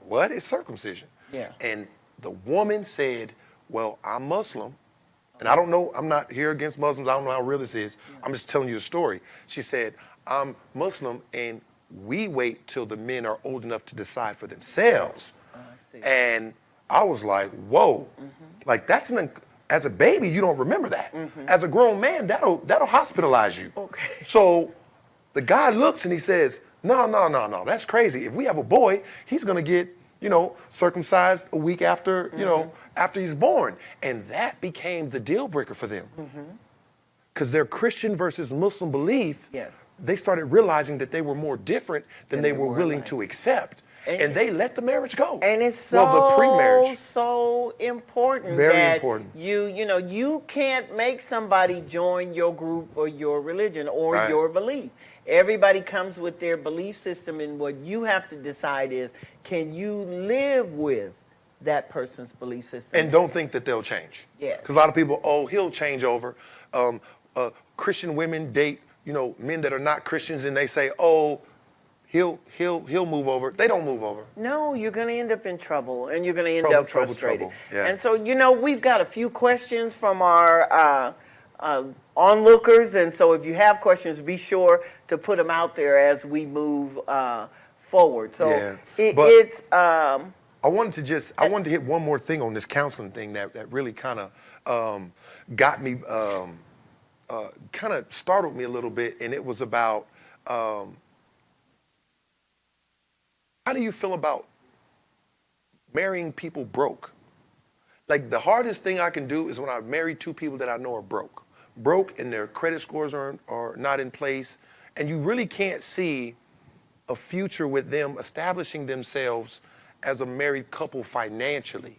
what is circumcision? Yeah. And the woman said, well, I'm Muslim. And I don't know, I'm not here against Muslims. I don't know how real this is. I'm just telling you the story. She said, I'm Muslim and we wait till the men are old enough to decide for themselves. see. And I was like, whoa. Like as a baby, you don't remember that. As a grown man, that'll hospitalize you. Okay. So the guy looks and he says, no, that's crazy. If we have a boy, he's gonna get, circumcised a week after, after he's born. And that became the deal breaker for them. Because their Christian versus Muslim belief Yes. they started realizing that they were more different than they were willing to accept. And they let the marriage go. And it's the pre-marriage. so important. Very that important. You can't make somebody join your group or your religion or Right. your belief. Everybody comes with their belief system, and what you have to decide is, can you live with that person's belief system? And don't think that they'll change. Yes. Because a lot of people, he'll change over. Christian women date, men that are not Christians, and they say, he'll move over. They don't move over. No, you're going to end up in trouble, and you're going to end up frustrated. Yeah. And so, we've got a few questions from our onlookers, and so if you have questions, be sure to put them out there as we move forward. So I wanted to hit one more thing on this counseling thing that really kind of got me, kind of startled me a little bit, and it was about how do you feel about marrying people broke? Like, the hardest thing I can do is when I marry two people that I know are broke. Broke, and their credit scores are not in place, and you really can't see a future with them establishing themselves as a married couple financially.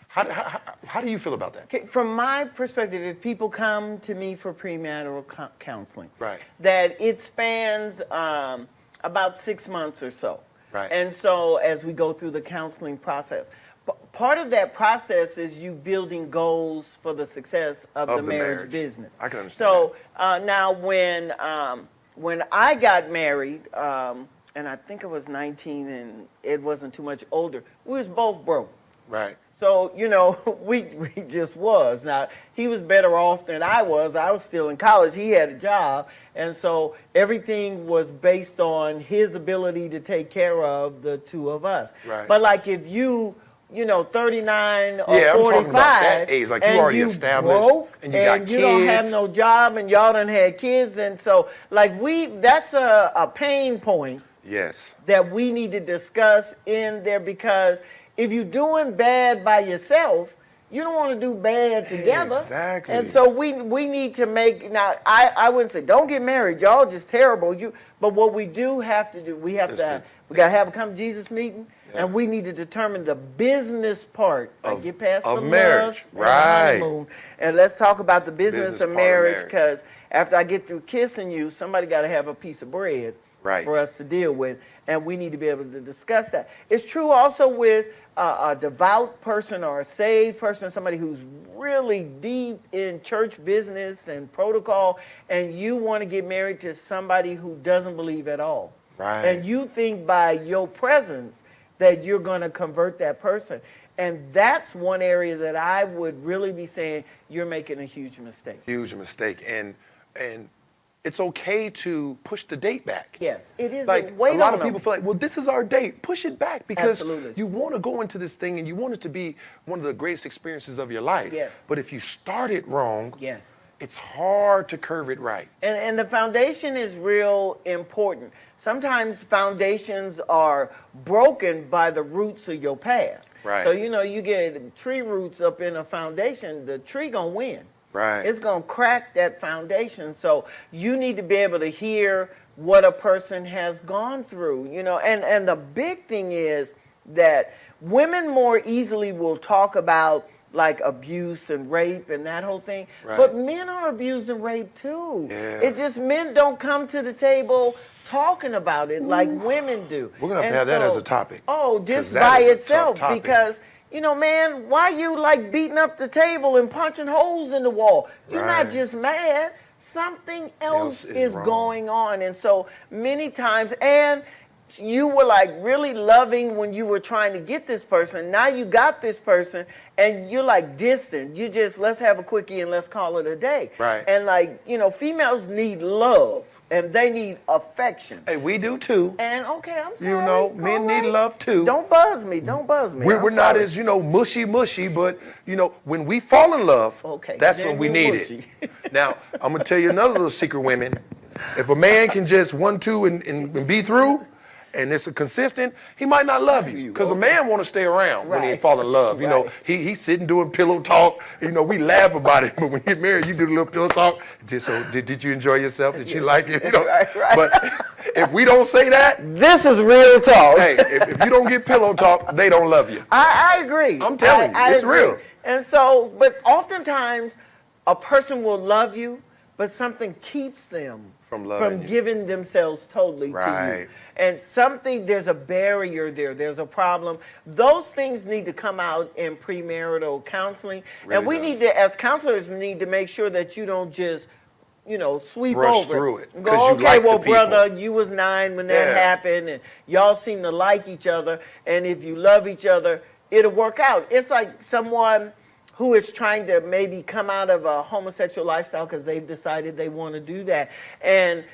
How do you feel about that? Okay, from my perspective, if people come to me for premarital counseling, Right. that it spans about 6 months or so. Right. And so as we go through the counseling process, part of that process is you building goals for the success of the marriage business. I can understand So now when I got married, and I think I was 19 and Ed wasn't too much older, we was both broke. Right. So, we just was. Now, he was better off than I was. I was still in college. He had a job. And so everything was based on his ability to take care of the two of us. Right. But like if you 39 or 45, I'm talking about that age, like you and already you established, broke, and you got you kids. don't have no job, and y'all done had kids, and so like that's a pain point Yes. that we need to discuss in there, because if you're doing bad by yourself, you don't want to do bad together. Exactly. And so we need to make, now I wouldn't say don't get married, y'all just terrible. But what we do have to do, we got to have a come to Jesus meeting, and we need to determine the business part. Get past of the marriage. lust and the Right. honeymoon, and let's talk about the business of part of marriage, marriage. because after I get through kissing you, somebody got to have a piece of bread. Right. For us to deal with, and we need to be able to discuss that. It's true also with a devout person or a saved person, somebody who's really deep in church business and protocol, and you want to get married to somebody who doesn't believe at all. Right. And you think by your presence that you're going to convert that person. And that's one area that I would really be saying you're making a huge mistake. Huge mistake. And it's okay to push the date back. Yes, it is. Like, a lot of people feel like, well, this is our date. Push it back, because Absolutely. you want to go into this thing and you want it to be one of the greatest experiences of your life. Yes. But if you start it wrong, Yes. it's hard to curve it right. And the foundation is real important. Sometimes foundations are broken by the roots of your past. Right. So, you get tree roots up in a foundation, the tree gonna win. Right. It's gonna crack that foundation. So you need to be able to hear what a person has gone through, and the big thing is that women more easily will talk about like abuse and rape and that whole thing. Right. But men are abused and raped too. Yeah. It's just men don't come to the table talking about it like women do. We're going to And have that so- as a topic. Oh, 'Cause just that by is a tough itself, topic. because man, why you like beating up the table and punching holes in the wall? You're not Right. just mad. Something else is wrong. going on. And so many times, and you were like really loving when you were trying to get this person. Now you got this person and you're like distant. You just, let's have a quickie and let's call it a day. Right. And like, females need love and they need affection. Hey, we do too. And okay, I'm sorry. Men All need right. love too. Don't buzz me. Don't buzz me. We're I'm not sorry. as, mushy, but, when we fall in love, Okay, that's then when we you need mushy. it. Now, I'm going to tell you another little secret, women. If a man can just 1, 2, and be through, and it's a consistent, he might not love you. Because a man want to stay around when he Right. fall in love. You know, Right. he's sitting doing pillow talk. You know, we laugh about it, but when you get married, you do the little pillow talk. Did you enjoy yourself? Did you like it? You know, Right. but if we don't say that, This is real talk. hey, if you don't get pillow talk, they don't love you. I agree. I'm telling you, it's agree. real. And so, but oftentimes, a person will love you, but something keeps them From loving you. giving themselves totally to Right. you. And there's a barrier there. There's a problem. Those things need to come out in premarital counseling. Really and we does. need to, as counselors, we need to make sure that you don't just, sweep Brush over through it, and 'cause go, you okay, like the well, people." brother, you was 9 when that Yeah. happened, and y'all seem to like each other. And if you love each other, it'll work out. It's like someone who is trying to maybe come out of a homosexual lifestyle because they've decided they want to do that. And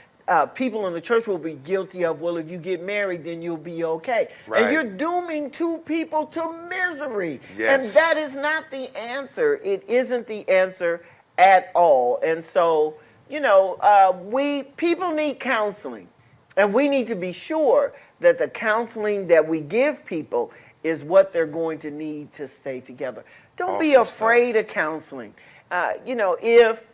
people in the church will be guilty of, well, if you get married, then you'll be okay. Right. And you're dooming two people to misery. Yes. And that is not the answer. It isn't the answer at all. And so, people need counseling. And we need to be sure that the counseling that we give people is what they're going to need to stay together. Don't be Awesome afraid of counseling. If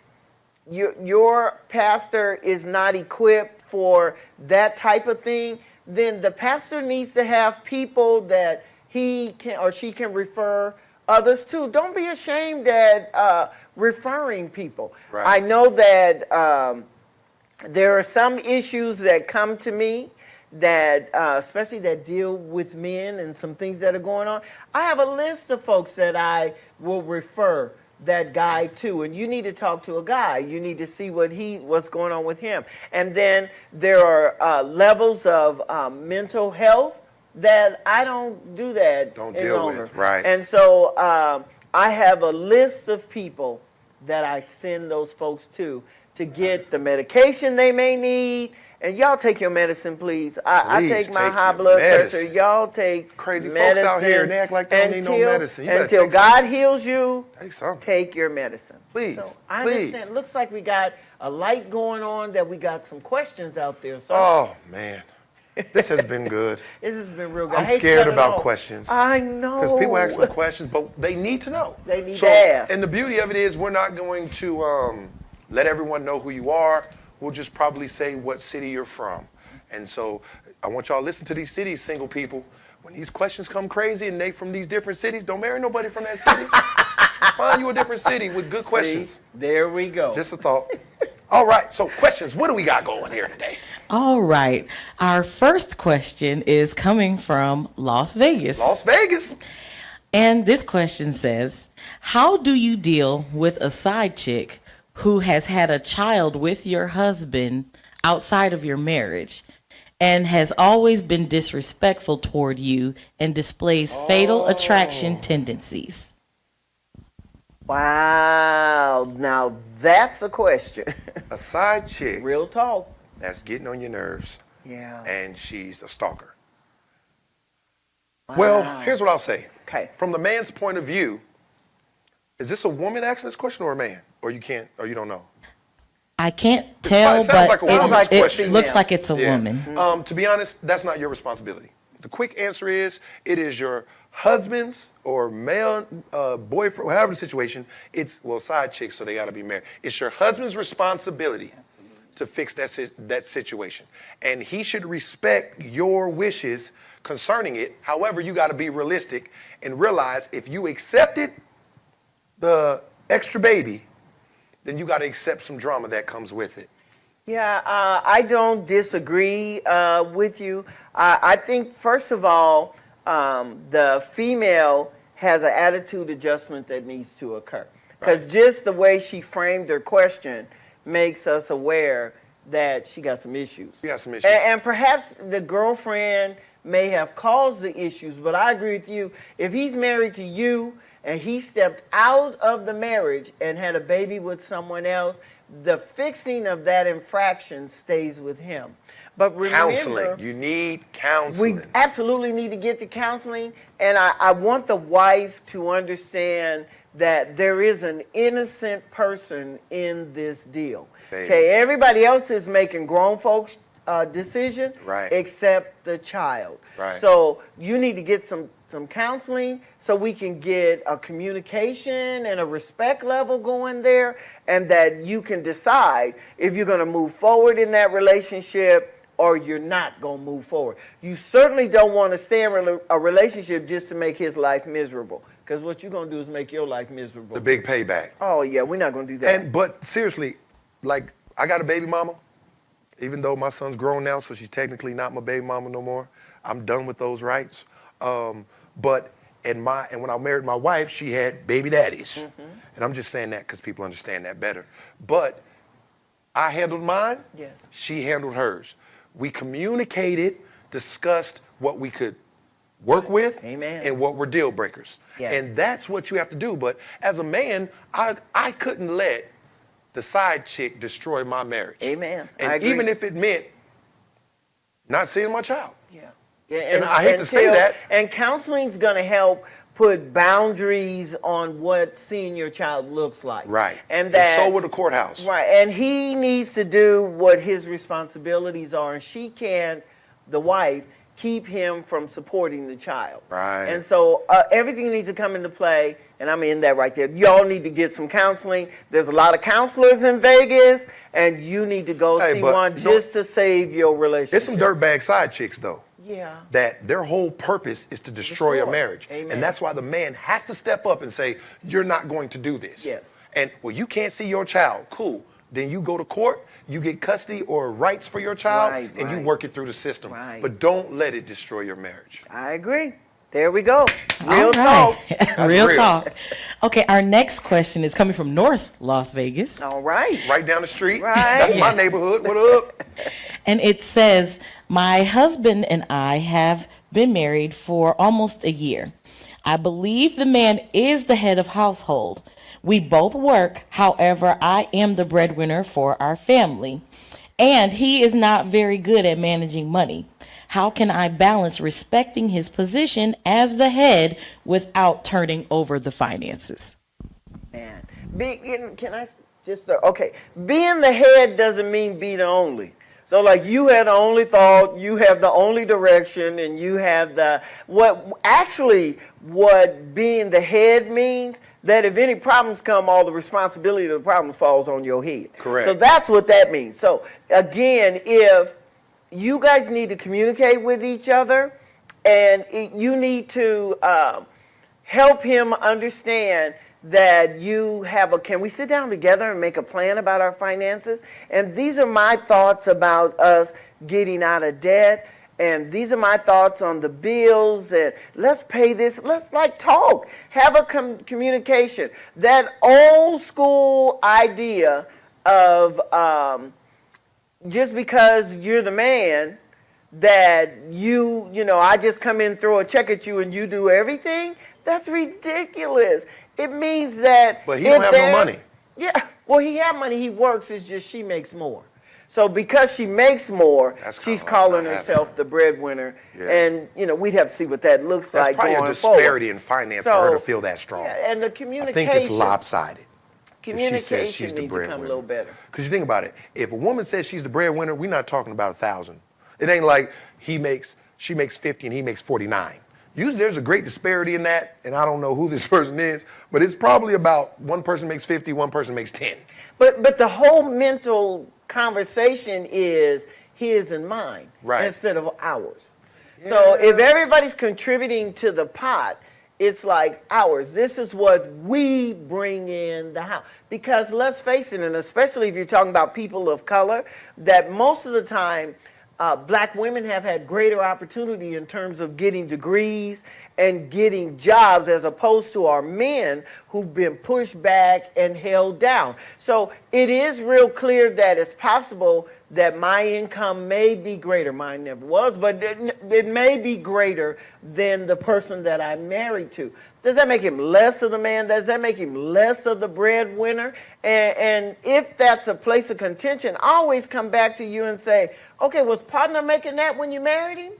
your pastor is not equipped for that type of thing, then the pastor needs to have people that he can or she can refer others to. Don't be ashamed at referring people. Right. I know that there are some issues that come to me that, especially that deal with men and some things that are going on. I have a list of folks that I will refer that guy to, and you need to talk to a guy. You need to see what's going on with him. And then there are levels of mental health that I don't do that Don't any deal longer. with, right. And so I have a list of people that I send those folks to get the medication they may need. And y'all take your medicine, please. I Please take my take high your blood medicine. pressure. Y'all take Crazy folks medicine. out here, they act like they don't need no medicine. You better Until take God heals you, Take something. take your medicine. Please, So I please. understand. Looks like we got a light going on, that we got some questions out there. So Oh, man. This has been good. this has been real good. I'm I hate to scared cut it about off. questions. I know. Because people ask them questions, but they need to know. They need to ask. And the beauty of it is we're not going to let everyone know who you are. We'll just probably say what city you're from. And so I want y'all to listen to these cities, single people. When these questions come crazy and they from these different cities, don't marry nobody from that city. Find you a different city with good questions. See, there we go. Just a thought. All right, so questions. What do we got going here today? All right. Our first question is coming from Las Vegas. Las Vegas. And this question says, how do you deal with a side chick who has had a child with your husband outside of your marriage and has always been disrespectful toward you and displays fatal attraction tendencies? Wow. Now that's a question. A side chick Real talk. that's getting on your nerves, Yeah. and she's a stalker. Well, here's what I'll say. Okay. From the man's point of view, is this a woman asking this question or a man? Or you don't know? I can't tell, sounds but like a woman's it question. looks like it's a Yeah. woman. To be honest, that's not your responsibility. The quick answer is, it is your husband's or male boyfriend, however the situation, side chicks, so they got to be married. It's your husband's responsibility to fix that situation. And he should respect your wishes concerning it. However, you got to be realistic and realize if you accepted the extra baby, then you got to accept some drama that comes with it. Yeah, I don't disagree with you. I think, first of all, the female has an attitude adjustment that needs to occur. Because just the way she framed her question makes us aware that she got some issues. She got some issues. And perhaps the girlfriend may have caused the issues, but I agree with you. If he's married to you and he stepped out of the marriage and had a baby with someone else, the fixing of that infraction stays with him. But remember, Counseling. You need counseling. we absolutely need to get to counseling, and I want the wife to understand that there is an innocent person in this deal. Baby. Okay, everybody else is making grown folks decision, Right. except the child. Right. So you need to get some counseling so we can get a communication and a respect level going there, and that you can decide if you're going to move forward in that relationship or you're not going to move forward. You certainly don't want to stay in a relationship just to make his life miserable, because what you're going to do is make your life miserable. The big payback. Oh, yeah, we're not going to do that. But seriously, like, I got a baby mama, even though my son's grown now, so she's technically not my baby mama no more. I'm done with those rights. But when I married my wife, she had baby daddies. Mm-hmm. And I'm just saying that because people understand that better. But I handled mine. Yes. She handled hers. We communicated, discussed what we could work with. Amen. And what were deal breakers. Yes. And that's what you have to do. But as a man, I couldn't let the side chick destroy my marriage. Amen. And I agree. even if it meant not seeing my child. Yeah. And I hate to say that. And counseling's going to help put boundaries on what seeing your child looks like. Right. And so will the courthouse. Right. And he needs to do what his responsibilities are, and she can, the wife, keep him from supporting the child. Right. And so everything needs to come into play, and I'm in that right there. Y'all need to get some counseling. There's a lot of counselors in Vegas, and you need to go see one just to save your relationship. There's some dirtbag side chicks, though. Yeah. That their whole purpose is to destroy a marriage. Amen. And that's why the man has to step up and say, you're not going to do this. Yes. And, well, you can't see your child. Cool. Then you go to court, you get custody or rights for your child, and you work it through the system. Right. But don't let it destroy your marriage. I agree. There we go. Real All talk. right. Real talk. Okay, our next question is coming from North Las Vegas. All right. Right down the street. Right. That's my Yes. neighborhood. What up? And it says, my husband and I have been married for almost a year. I believe the man is the head of household. We both work. However, I am the breadwinner for our family. And he is not very good at managing money. How can I balance respecting his position as the head without turning over the finances? Man, can I just, okay, being the head doesn't mean be the only. So like you have the only thought, you have the only direction, and you have what being the head means, that if any problems come, all the responsibility of the problem falls on your head. Correct. So that's what that means. So again, if you guys need to communicate with each other, and you need to help him understand that you have can we sit down together and make a plan about our finances? And these are my thoughts about us getting out of debt. And these are my thoughts on the bills. And let's pay this. Let's talk. Have a communication. That old school idea of just because you're the man, that I just come in, throw a check at you, and you do everything. That's ridiculous. It means that. But he don't have no money. Yeah. Well, he has money. He works. It's just she makes more. So because she makes more, she's calling herself the breadwinner. Yeah. And, we'd have to see what that looks like going forward. That's probably a disparity in finance for her to feel that strong. Yeah, and the communication. I think it's lopsided. Communication if she says she's the needs to come a little better. Because you think about it. If a woman says she's the breadwinner, we're not talking about 1,000. It ain't like she makes 50 and he makes 49. Usually there's a great disparity in that, and I don't know who this person is, but it's probably about one person makes 50, one person makes 10. But the whole mental conversation is his and mine, right, instead of ours. Yeah. So if everybody's contributing to the pot, it's like ours. This is what we bring in the house. Because let's face it, and especially if you're talking about people of color, that most of the time, black women have had greater opportunity in terms of getting degrees and getting jobs, as opposed to our men who've been pushed back and held down. So it is real clear that it's possible that my income may be greater. Mine never was, but it may be greater than the person that I'm married to. Does that make him less of the man? Does that make him less of the breadwinner? And if that's a place of contention, I always come back to you and say, okay, was partner making that when you married him?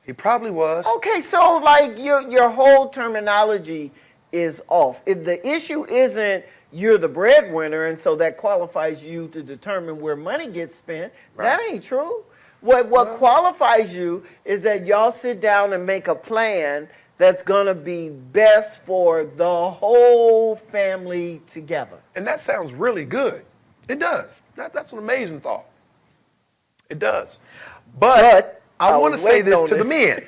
He probably was. Okay, so like your whole terminology is off. If the issue isn't you're the breadwinner and so that qualifies you to determine where money gets spent, that ain't true. What qualifies you is that y'all sit down and make a plan that's gonna be best for the whole family together. And that sounds really good. It does. That's an amazing thought. It does. But I want to was say waiting this on to the it. men.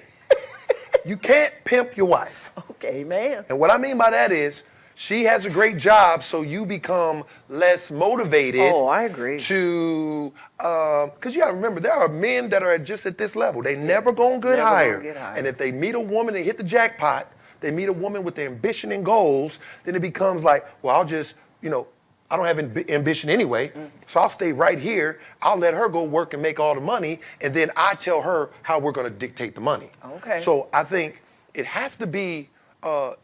You can't pimp your wife. Okay, man. And what I mean by that is she has a great job, so you become less motivated. Oh, I agree. To, because you got to remember, there are men that are just at this level. They never going to get Never gonna higher. get higher. And if they meet a woman and hit the jackpot, they meet a woman with ambition and goals, then it becomes like, well, I'll just, I don't have ambition anyway, so I'll stay right here. I'll let her go work and make all the money, and then I tell her how we're going to dictate the money. Okay. So I think it has to be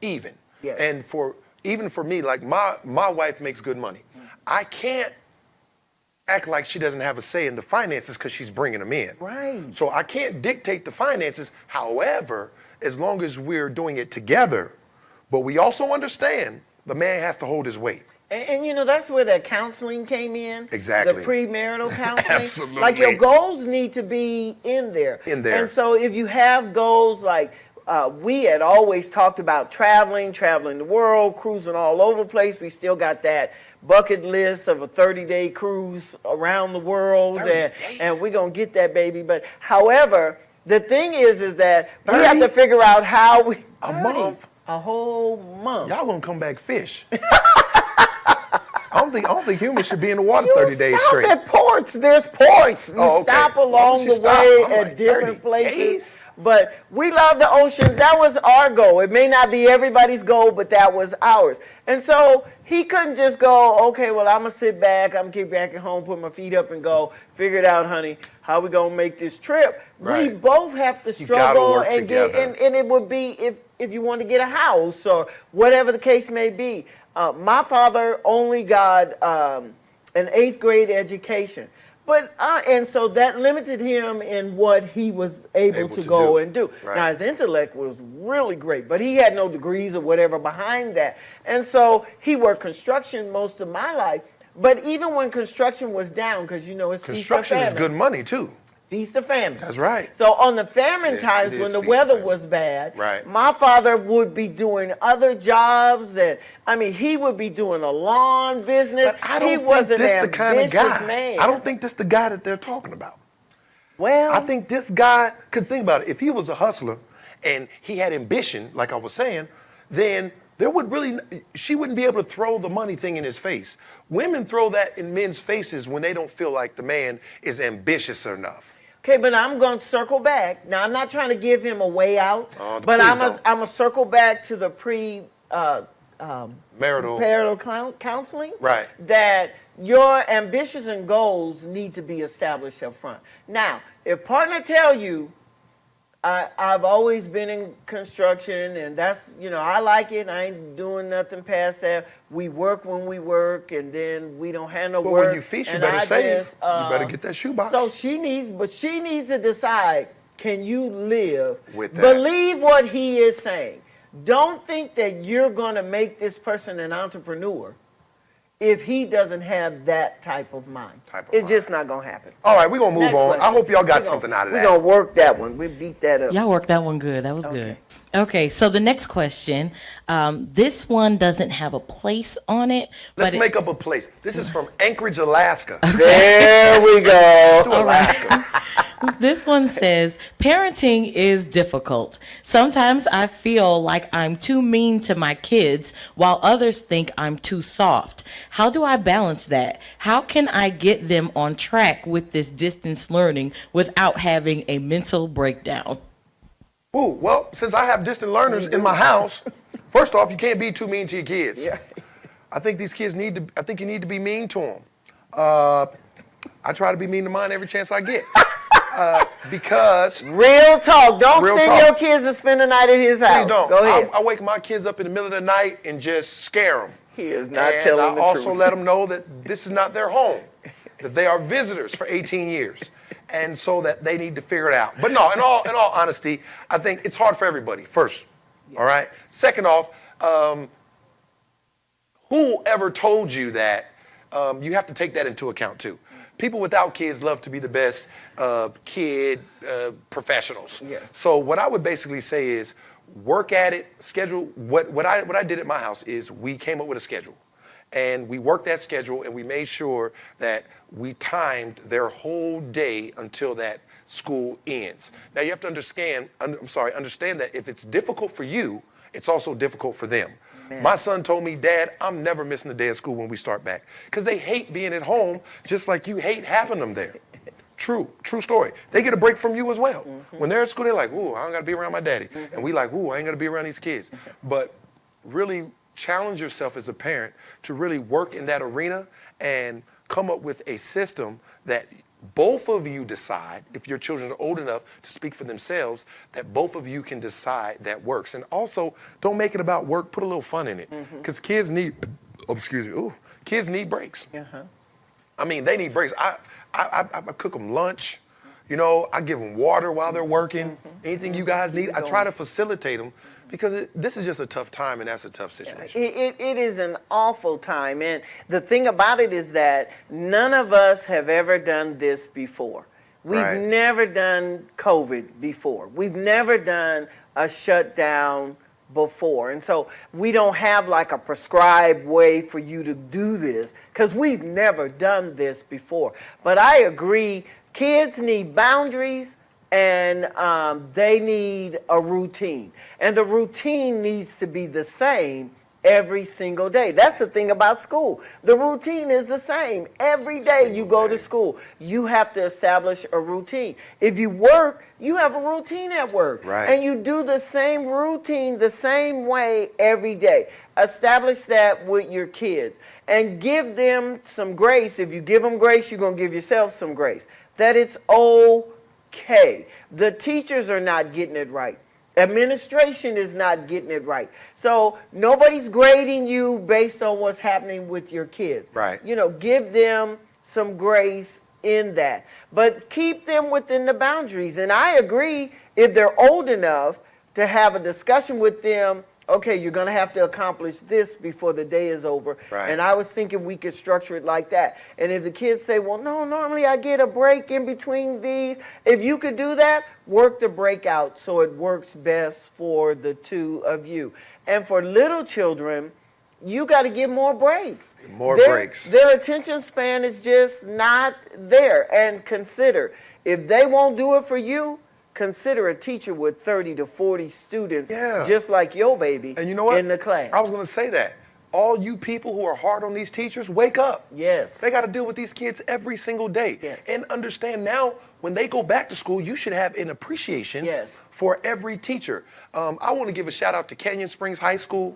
even. Yes. And even for me, like my wife makes good money. I can't act like she doesn't have a say in the finances because she's bringing them in. Right. So I can't dictate the finances. However, as long as we're doing it together, but we also understand the man has to hold his weight. And that's where that counseling came in. Exactly. The premarital counseling. Absolutely. Like your goals need to be in there. In there. And so if you have goals like we had always talked about traveling the world, cruising all over the place. We still got that bucket list of a 30-day cruise around the world, 30 days. and we're gonna get that baby. But however, the thing is that 30? we have to figure out how we A 30, month? a whole month. Y'all gonna come back fish. I don't think humans should be in the water 30 days stop straight. at ports. There's ports. You Oh, okay. stop Why along would you the stop? way I'm at like, different 30 places. days? But we love the ocean. That was our goal. It may not be everybody's goal, but that was ours. And so he couldn't just go, okay, well, I'm going to sit back. I'm going to get back at home, put my feet up and go, figure it out, honey. How we going to make this trip? Right. We both have to gotta struggle work and get, together. and it would be if you want to get a house or whatever the case may be. My father only got an 8th grade education. But and so that limited him in what he was able to go do. and do. Right. Now his intellect was really great, but he had no degrees or whatever behind that. And so he worked construction most of my life. But even when construction was down, because it's Construction is good money too. Feast or famine. That's right. So on the famine It times is when the feast or weather famine. was bad, Right. my father would be doing other jobs, and he would be doing a lawn business. But I He don't was think an this the kind of ambitious guy. man. I don't think this the guy that they're talking about. Well, I think this guy, because think about it, if he was a hustler and he had ambition, like I was saying, then she wouldn't be able to throw the money thing in his face. Women throw that in men's faces when they don't feel like the man is ambitious enough. okay, but I'm going to circle back. Now, I'm not trying to give him a way out, but please I'm don't. going to circle back to the Marital. counseling. Right. That your ambitions and goals need to be established up front. Now, if partner tell you, I've always been in construction and that's, I like it. I ain't doing nothing past that. We work when we work and then we don't have no But work. when you feast, you and better I save. just, You better get that shoebox. So she needs to decide, can you live? With that. Believe what he is saying. Don't think that you're going to make this person an entrepreneur if he doesn't have that type of mind. It's just not going to happen. All right, we're going to move Next on. question. I hope y'all got something out of that. We're going to work that one. We beat that up. Y'all worked that one good. That was Okay. good. Okay, so the next question, this one doesn't have a place on it. Let's but make up a place. This is from Anchorage, Alaska. There we go. To Alaska. This one says, parenting is difficult. Sometimes I feel like I'm too mean to my kids while others think I'm too soft. How do I balance that? How can I get them on track with this distance learning without having a mental breakdown? Ooh, well, since I have distant learners in my house, first off, you can't be too mean to your kids. Yeah. I think these kids you need to be mean to them. I try to be mean to mine every chance I get. Because Real talk. Don't Real send talk. your kids to spend the night at his house. please don't. Go ahead. I wake my kids up in the middle of the night and just scare them. He is not And telling I the also truth. let them know that this is not their home, that they are visitors for 18 years, and so that they need to figure it out. But no, in all honesty, I think it's hard for everybody. First, all right. Second off, whoever told you that, you have to take that into account too, people without kids love to be the best kid professionals. Yes. So what I would basically say is work at it, schedule. What I did at my house is we came up with a schedule. And we worked that schedule and we made sure that we timed their whole day until that school ends. Now you have to understand that if it's difficult for you, it's also difficult for them. Amen. My son told me, Dad, I'm never missing a day of school when we start back. Because they hate being at home just like you hate having them there. True story. They get a break from you as well. Mm-hmm. When they're at school, they're like, ooh, I don't got to be around my daddy. Mm-hmm. And we like, ooh, I ain't got to be around these kids. But really challenge yourself as a parent to really work in that arena and come up with a system that both of you decide, if your children are old enough to speak for themselves, that both of you can decide that works. And also, don't make it about work, put a little fun in it. Because kids need, kids need breaks. Uh-huh. I mean, they need breaks. I cook them lunch. You know, I give them water while they're working. Anything you guys need, I try to facilitate them because this is just a tough time and that's a tough situation. It is an awful time. And the thing about it is that none of us have ever done this before. We've Right. never done COVID before. We've never done a shutdown before. And so we don't have like a prescribed way for you to do this because we've never done this before. But I agree, kids need boundaries and they need a routine. And the routine needs to be the same every single day. That's the thing about school. The routine is the same. Every day you go to school, you have to establish a routine. If you work, you have a routine at work. Right. And you do the same routine the same way every day. Establish that with your kids and give them some grace. If you give them grace, you're going to give yourself some grace. That it's okay. The teachers are not getting it right. Administration is not getting it right. So nobody's grading you based on what's happening with your kids. Right. You know, give them some grace in that. But keep them within the boundaries. And I agree, if they're old enough to have a discussion with them, okay, you're going to have to accomplish this before the day is over. Right. And I was thinking we could structure it like that. And if the kids say, well, no, normally I get a break in between these. If you could do that, work the break out so it works best for the two of you. And for little children, you got to give more breaks. More breaks. Their attention span is just not there. And consider, if they won't do it for you, consider a teacher with 30 to 40 students, just like your baby, and you know what? in the class. I was going to say that. All you people who are hard on these teachers, wake up. Yes. They got to deal with these kids every single day. Yes. And understand now, when they go back to school, you should have an appreciation for every teacher. I want to give a shout out to Canyon Springs High School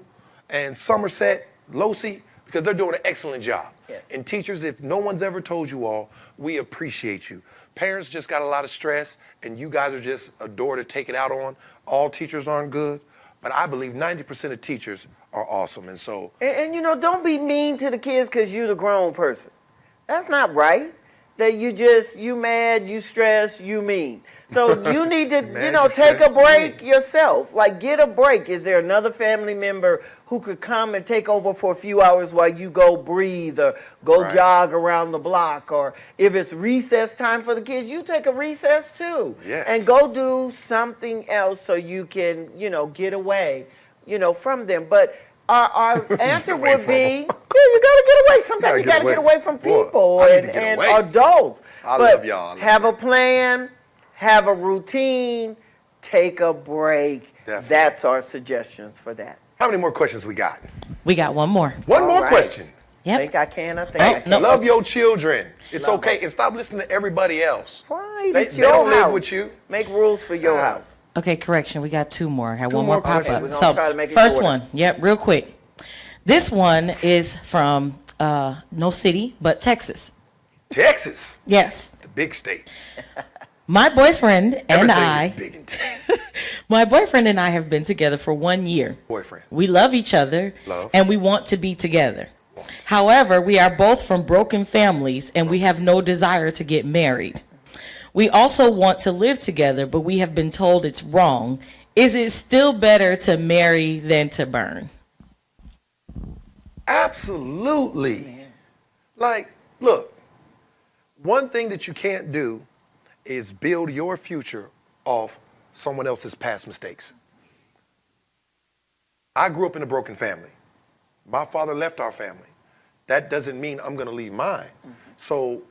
and Somerset, Losi, because they're doing an excellent job. Yes. And teachers, if no one's ever told you all, we appreciate you. Parents just got a lot of stress, and you guys are just a door to take it out on. All teachers aren't good, but I believe 90% of teachers are awesome. And so... And you know, don't be mean to the kids because you're the grown person. That's not right. That you mad, you stressed, you mean. So you need to, take a break yourself. Like, get a break. Is there another family member who could come and take over for a few hours while you go breathe or go jog around the block? Or if it's recess time for the kids, you take a recess too. Yes. And go do something else so you can, get away, from them. But our answer would be, you got to get away. Sometimes you got to get away from people and adults. I love y'all. Have a plan, have a routine, take a break. Definitely. That's our suggestions for that. How many more questions we got? We got one more. One more right. question. Yep. Think I can? I think Oh, I can. no. Love your children. It's Love okay. them. And stop listening to everybody else. Right, They it's your don't live house. with you. Make rules for your house. Okay, correction. We got two more. I had Two one more more pop questions. up. We're gonna So try to make it first shorter. one. Yep, real quick. This one is from no city, but Texas. Texas, Yes. the big state. My boyfriend and Everything I, is big in Texas. my boyfriend and I have been together for 1 year. Boyfriend. We love each other Love. and we want to be together. However, we are both from broken families and we have no desire to get married. We also want to live together, but we have been told it's wrong. Is it still better to marry than to burn? Absolutely. Like, look, One thing that you can't do is build your future off someone else's past mistakes. I grew up in a broken family. My father left our family. That doesn't mean I'm going to leave mine. So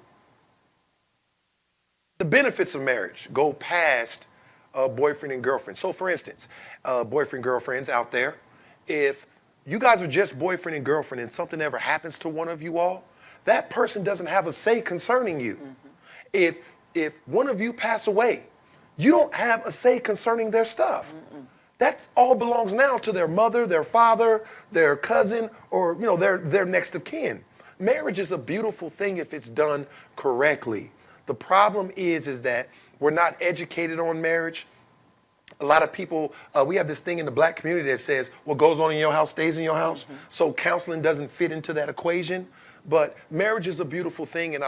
the benefits of marriage go past boyfriend and girlfriend. So for instance, boyfriend, girlfriends out there, if you guys are just boyfriend and girlfriend and something ever happens to one of you all, that person doesn't have a say concerning you. If one of you pass away, you don't have a say concerning their stuff. That all belongs now to their mother, their father, their cousin, or their next of kin. Marriage is a beautiful thing if it's done correctly. The problem is that we're not educated on marriage. A lot of people, we have this thing in the black community that says, what goes on in your house stays in your house. So counseling doesn't fit into that equation. But marriage is a beautiful thing,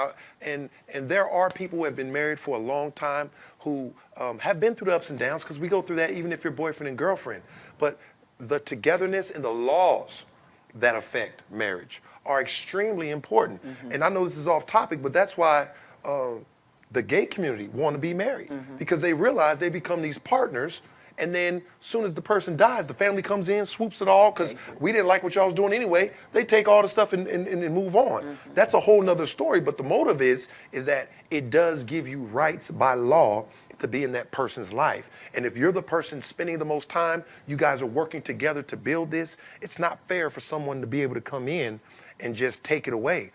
and there are people who have been married for a long time who have been through the ups and downs, because we go through that even if you're boyfriend and girlfriend. But the togetherness and the laws that affect marriage are extremely important. And I know this is off topic, but that's why the gay community want to be married, because they realize they become these partners. And then as soon as the person dies, the family comes in, swoops it all, because we didn't like what y'all was doing anyway. They take all the stuff and move on. That's a whole nother story. But the motive is that it does give you rights by law to be in that person's life. And if you're the person spending the most time, you guys are working together to build this, it's not fair for someone to be able to come in and just take it away.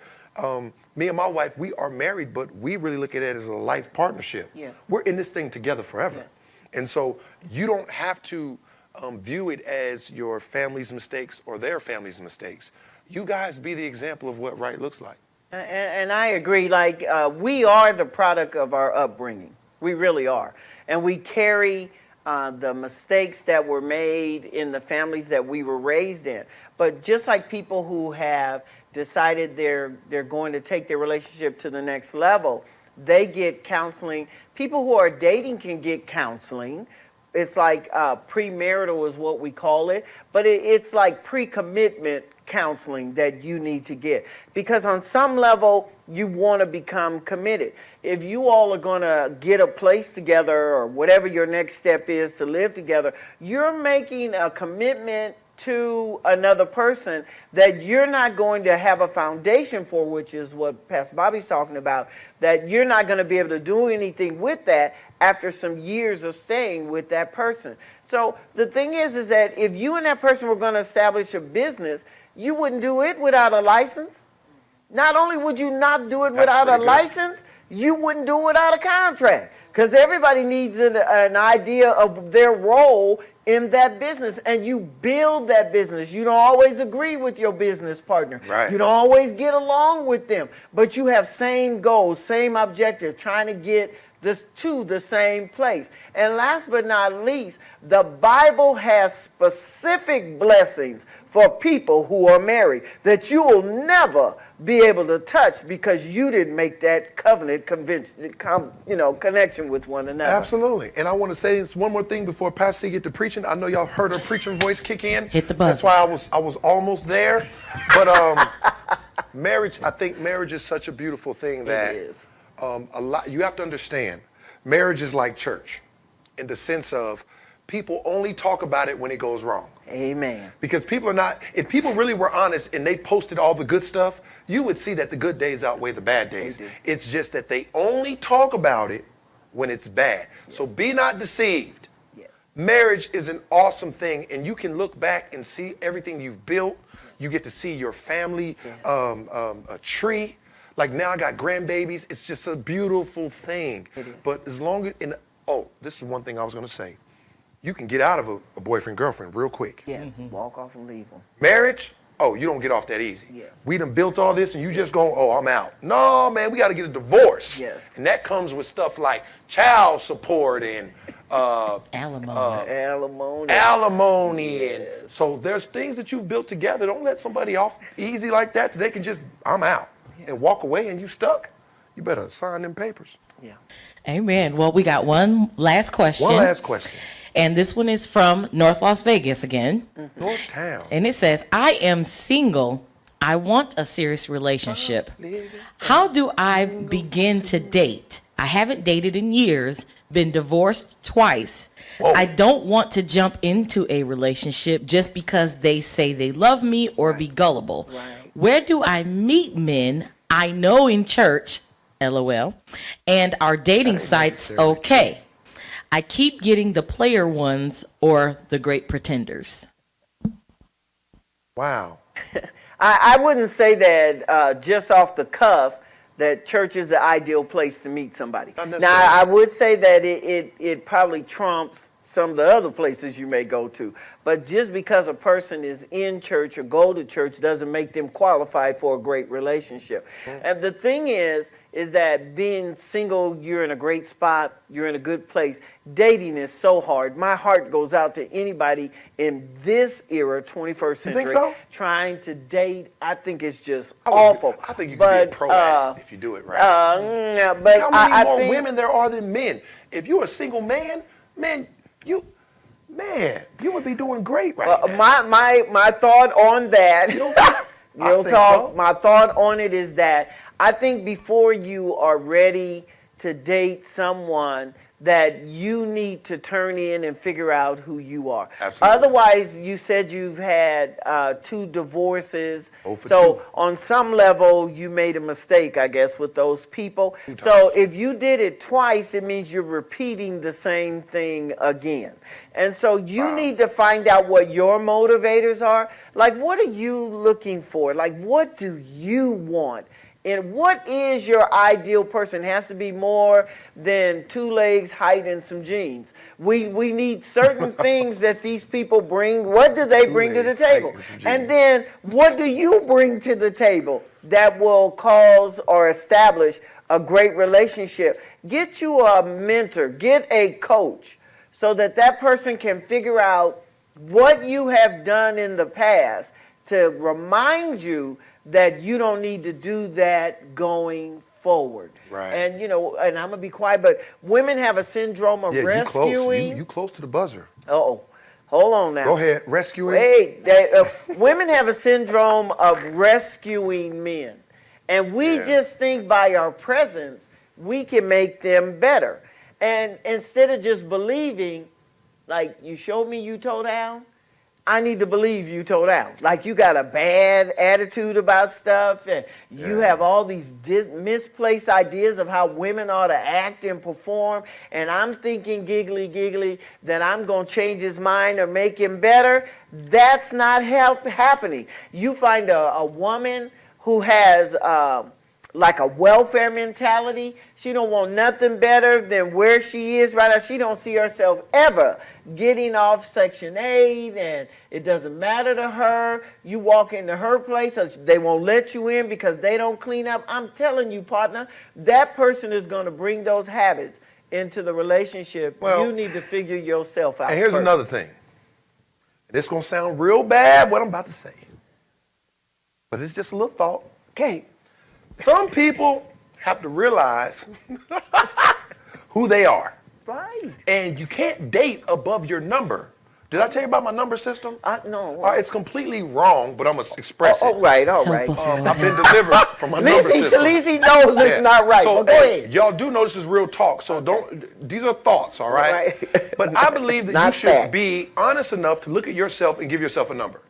Me and my wife, we are married, but we really look at it as a life partnership. Yes. We're in this thing together forever. Yes. And so you don't have to view it as your family's mistakes or their family's mistakes. You guys be the example of what right looks like. And I agree. Like, we are the product of our upbringing. We really are. And we carry the mistakes that were made in the families that we were raised in. But just like people who have decided they're going to take their relationship to the next level, they get counseling. People who are dating can get counseling. It's like premarital is what we call it, but it's like pre-commitment counseling that you need to get, because on some level you want to become committed. If you all are going to get a place together or whatever your next step is to live together, you're making a commitment to another person that you're not going to have a foundation for, which is what Pastor Bobby's talking about, that you're not going to be able to do anything with that after some years of staying with that person. So the thing is that if you and that person were going to establish a business, you wouldn't do it without a license. Not only would you not do it without a license, you wouldn't do it without a contract, because everybody needs an idea of their role in that business, and you build that business. You don't always agree with your business partner. Right. You don't always get along with them, but you have same goals, same objective, trying to get this to the same place. And last but not least, the Bible has specific blessings for people who are married that you will never be able to touch, because you didn't make that covenant connection with one another. Absolutely. And I want to say this one more thing before Pastor C get to preaching. I know y'all heard her preaching voice kick in. Hit the button. That's why I was almost there. But marriage, I think marriage is such a beautiful thing that It is. you have to understand, marriage is like church in the sense of people only talk about it when it goes wrong. Amen. Because people are not, if people really were honest and they posted all the good stuff, you would see that the good days outweigh the bad days. It's just that they only talk about it when it's bad. Yes. So be not deceived. Yes. Marriage is an awesome thing, and you can look back and see everything you've built. You get to see your family, a tree. Like now I got grandbabies. It's just a beautiful thing. It is. But as long as, this is one thing I was going to say. You can get out of a boyfriend, girlfriend real quick. Yes. Walk off and leave them. Marriage, you don't get off that easy. Yes. We done built all this and you just go, I'm out. No, man, we got to get a divorce. Yes. And that comes with stuff like child support and Alimony. alimony. And so there's things that you've built together. Don't let somebody off easy like that so they can just, I'm out. And walk away and you stuck. You better sign them papers. Yeah. Amen. Well, we got one last question. One last question. And this one is from North Las Vegas again. North Town. And it says, I am single I want a serious relationship. How do I begin to date? I haven't dated in years, been divorced twice. Whoa. I don't want to jump into a relationship just because they say they love me or be gullible. Right. Where do I meet men I know in church, LOL, and are dating sites okay? I keep getting the player ones or the great pretenders. Wow. I wouldn't say that just off the cuff that church is the ideal place to meet somebody. Not Now, necessarily. I would say that it probably trumps some of the other places you may go to. But just because a person is in church or go to church doesn't make them qualified for a great relationship. And the thing is that being single, you're in a great spot, you're in a good place. Dating is so hard. My heart goes out to anybody in this era, 21st century, think so? trying to date. I think it's just I would- awful. I think you can be a pro at it if you do it right. But How many I more think, women there are than men? If you're a single man, you would be doing great right now. my thought on that, real think talk, so. my thought on it is that I think before you are ready to date someone, that you need to turn in and figure out who you are. Absolutely. Otherwise, you said you've had 2 divorces. Oh, for so 2. on some level, you made a mistake, I guess, with those people. So if you did it twice, it means you're repeating the same thing again. And so you need to find out what your motivators are. Like, what are you looking for? Like, what do you want? And what is your ideal person? It has to be more than 2 legs, height, and some jeans. We need certain things that these people bring. What do they 2 bring to the legs, height, table? and some jeans. And then what do you bring to the table that will cause or establish a great relationship? Get you a mentor, get a coach, so that that person can figure out what you have done in the past to remind you that you don't need to do that going forward. Right. And and I'm gonna be quiet, but women have a syndrome of Yeah, you rescuing. close. You close to the buzzer. Uh-oh. Hold on now. Go ahead, rescuing. Wait, women have a syndrome of rescuing men. And we Yeah. just think by our presence, we can make them better. And instead of just believing, like, you showed me you toe down, I need to believe you toe down. Like, you got a bad attitude about stuff, and you have all these misplaced ideas of how women ought to act and perform, and I'm thinking giggly that I'm going to change his mind or make him better. That's not happening. You find a woman who has like a welfare mentality. She don't want nothing better than where she is right now. She don't see herself ever getting off Section 8, and it doesn't matter to her. You walk into her place, they won't let you in because they don't clean up. I'm telling you, partner, that person is going to bring those habits into the relationship. Well, you need to figure yourself out. And here's first. another thing. This going to sound real bad, what I'm about to say. But it's just a little thought. Okay. Some people have to realize who they are. Right. And you can't date above your number. Did I tell you about my number system? No. All right, it's completely wrong, but I'm going to express All it. right. Help us, Lord. I've been delivered from my number system. At least he knows it's Yeah. not right. So, But go hey, ahead. y'all do know this is real talk, so these are thoughts, all right? Right. But I believe that you Not should fact. be honest enough to look at yourself and give yourself a number.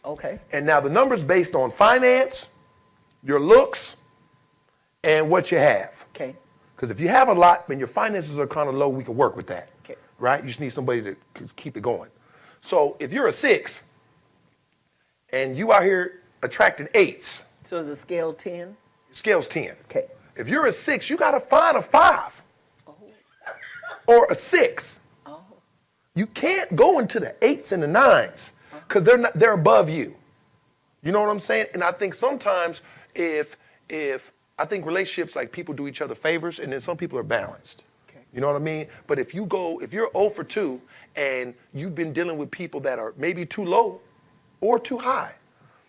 Okay. And now the number's based on finance, your looks, and what you have. Okay. Because if you have a lot and your finances are kind of low, we can work with that. Okay. Right? You just need somebody to keep it going. So if you're a 6 and you out here attracting 8s, So is the scale 10? scale's 10. Okay. If you're a 6, you got to find a 5 or a 6. You can't go into the 8s and the 9s because they're above you. You know what I'm saying? And I think sometimes if I think relationships, like, people do each other favors, and then some people are balanced. Okay. You know what I mean? But if you're 0 for 2 and you've been dealing with people that are maybe too low or too high,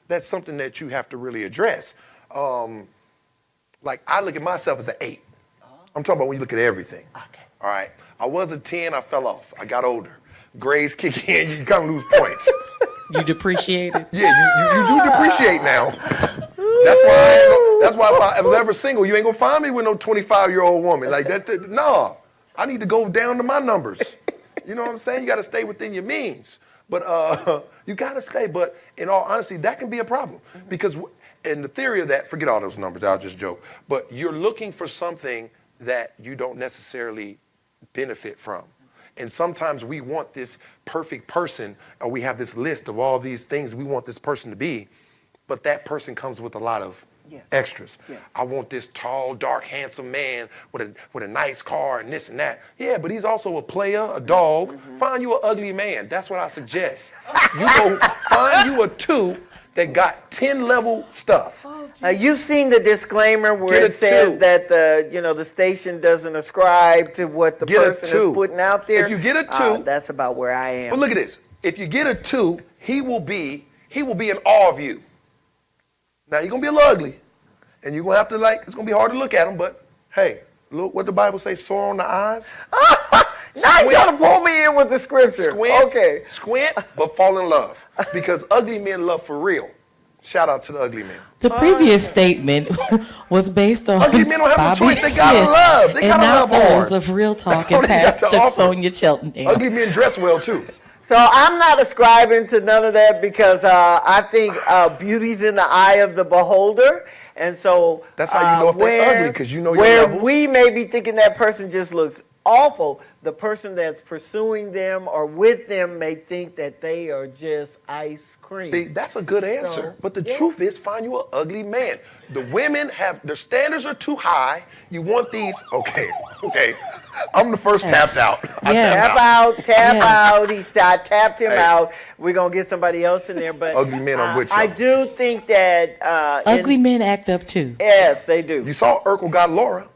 that's something that you have to really address. Like, I look at myself as an 8. I'm talking about when you look at everything. Okay. All right. I was a 10, I fell off. I got older. Grades kick in, you kind of lose points. You depreciated? Yeah, you do depreciate now. That's why if I was ever single, you ain't gonna find me with no 25-year-old woman. Like no. I need to go down to my numbers. You know what I'm saying? You got to stay within your means. But you got to stay. But in all honesty, that can be a problem because in the theory of that, forget all those numbers. I'll just joke. But you're looking for something that you don't necessarily benefit from. And sometimes we want this perfect person, or we have this list of all these things we want this person to be, but that person comes with a lot of extras. Yes. I want this tall, dark, handsome man with a nice car and this and that. Yeah, but he's also a player, a dog. Find you an ugly man. That's what I suggest. You go find you a 2 that got 10-level stuff. You've seen the disclaimer where it says that the station doesn't ascribe to what the person is putting out there. If you get a 2, that's about where I am. But look at this. If you get a 2, he will be in awe of you. Now you're gonna be a little ugly, and you're gonna have to it's gonna be hard to look at him. But hey, look what the Bible says: sore on the eyes. Now you're trying to pull me in with the scripture. Squint, but fall in love because ugly men love for real. Shout out to the ugly men. The previous statement was based on ugly men don't have Bobby no choice. They gotta love. They gotta love hard. And now those of Real Talk and Pastor Sonia Cheltenham. Ugly men dress well too. So I'm not ascribing to none of that because I think beauty's in the eye of the beholder. And so that's how you know if they're ugly, because you know your where levels. We may be thinking that person just looks awful, the person that's pursuing them or with them may think that they are just ice cream. See, that's a good answer. But the truth is, find you an ugly man. The women their standards are too high. You want these, okay. I'm the first tapped out. Tap out. I tapped him out. We're going to get somebody else in there. But ugly men, I'm with you. I do think that... ugly men act up too. Yes, they do. You saw Urkel got Laura.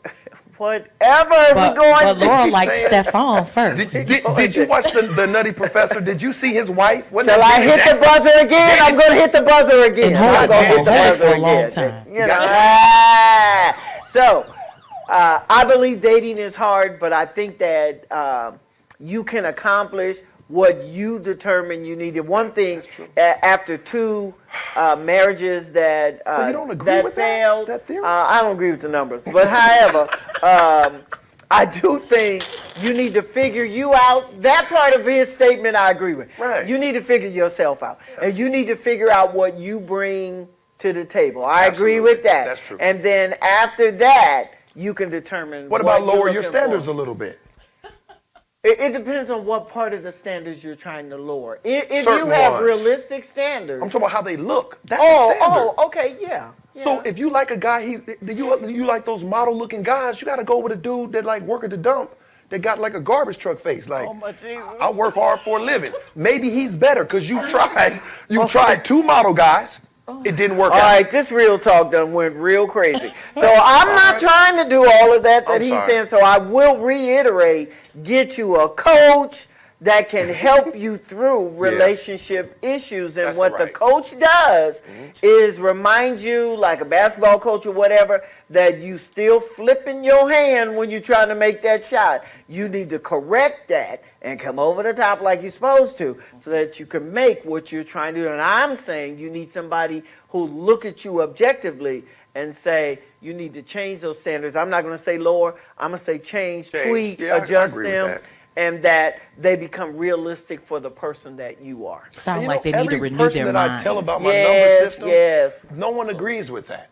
Whatever we going but Laura liked Stefan first. Did you watch the Nutty Professor? Did you see his wife? Shall I hit the buzzer again? I'm going to hit the buzzer again. I'm going to hit the buzzer again. So, I believe dating is hard, but I think that you can accomplish what you determine you needed. One thing, after 2 marriages that so you don't agree with failed, that theory? I don't agree with the numbers. But however, I do think you need to figure you out. That part of his statement I agree with. Right. You need to figure yourself out. And you need to figure out what you bring to the table. I agree with that. That's true. And then after that, you can determine what about lower your standards a little bit? It depends on what part of the standards you're trying to lower. If you have realistic standards. I'm talking about how they look. That's a standard. Okay, yeah. So if you like a guy, you like those model-looking guys, you got to go with a dude that work at the dump that got a garbage truck face. I work hard for a living. Maybe he's better because you tried 2 model guys. It didn't work out. All right, this Real Talk done went real crazy. So I'm not trying to do all of that he's saying. So I will reiterate, get you a coach that can help you through relationship issues. And what the coach does is remind you, like a basketball coach or whatever, that you still flipping your hand when you're trying to make that shot. You need to correct that and come over the top like you're supposed to so that you can make what you're trying to do. And I'm saying you need somebody who look at you objectively and say, you need to change those standards. I'm not going to say lower. I'm going to say change, tweak, adjust them. And that they become realistic for the person that you are. Sound like they need to renew their mind. Every person that I tell about my number system, no one agrees with that.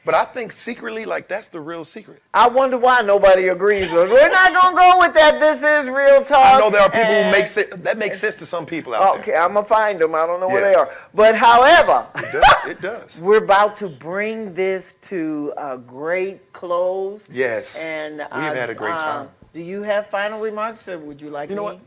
But I think secretly, that's the real secret. I wonder why nobody agrees with it. We're not going to go with that. This is Real Talk. I know there are people that makes sense to some people out there. Okay, I'm going to find them. I don't know where they are. But however, it does. We're about to bring this to a great close. Yes. And we've had a great time. Do you have final remarks, or would you like me? You know what?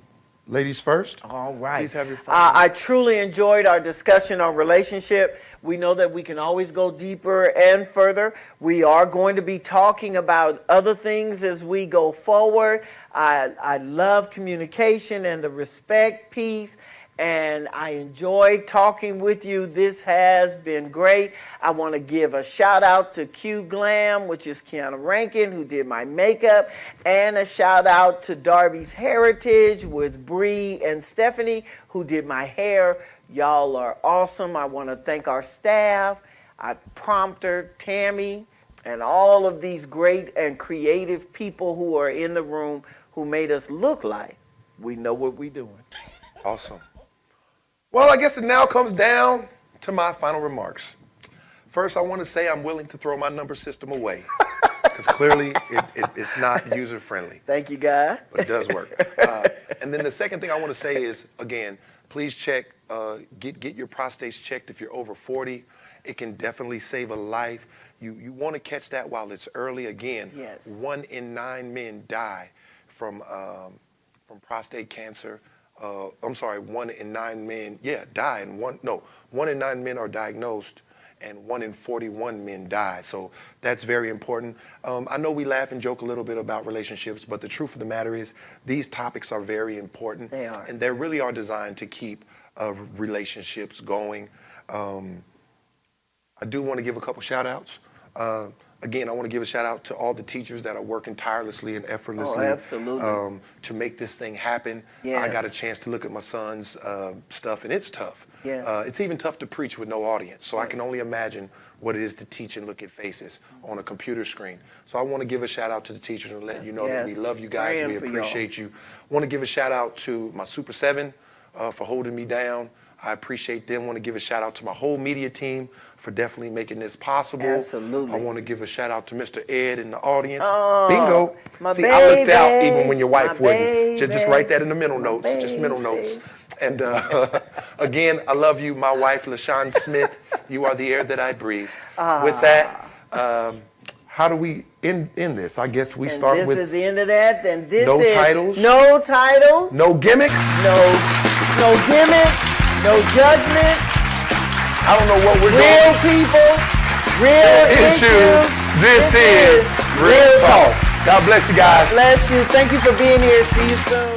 Ladies first. All right. Please have your final I truly enjoyed our discussion on relationship. We know that we can always go deeper and further. We are going to be talking about other things as we go forward. I love communication and the respect piece. And I enjoyed talking with you. This has been great. I want to give a shout out to Q Glam, which is Kiana Rankin, who did my makeup, and a shout out to Darby's Heritage with Bree and Stephanie, who did my hair Y'all are awesome. I want to thank our staff, our prompter, Tammy, and all of these great and creative people who are in the room who made us look like we know what we're doing. Awesome. Well, I guess it now comes down to my final remarks. First, I want to say I'm willing to throw my number system away because clearly it's not user-friendly. Thank you, God. But it does work. And then the second thing I want to say is, again, please check, get your prostates checked if you're over 40. It can definitely save a life. You want to catch that while it's early. Again, Yes. 1 in 9 men die from prostate cancer. 1 in 9 men, die, and 1 in 9 men are diagnosed, and 1 in 41 men die. So that's very important. I know we laugh and joke a little bit about relationships, but the truth of the matter is these topics are very important. They are. And they really are designed to keep relationships going. I do want to give a couple shout outs. Again, I want to give a shout out to all the teachers that are working tirelessly and effortlessly to make this thing happen. Yes. I got a chance to look at my son's stuff, and it's tough. Yes. It's even tough to preach with no audience, so I Yes. can only imagine what it is to teach and look at faces on a computer screen. So I want to give a shout out to the teachers and let you know that we Yes. love you guys, Praying we for y'all. appreciate you. I want to give a shout out to my Super 7 for holding me down. I appreciate them. I want to give a shout out to my whole media team for definitely making this possible. Absolutely. I want to give a shout out to Mr. Ed in the audience. Oh, Bingo. my See, I looked out baby, even when your wife my wouldn't. Just baby, write that in the mental my notes. Just mental baby. notes. And again, I love you, my wife, LaShawn Smith. You are the air that I breathe. With that, how do we end this? I guess we start This with is the end of that. Then this no is titles. no titles, no gimmicks. no gimmicks, no judgment. I don't know what we're Real doing. people, real issues. This is Real Talk. God bless you guys. Bless you. Thank you for being here. See you soon.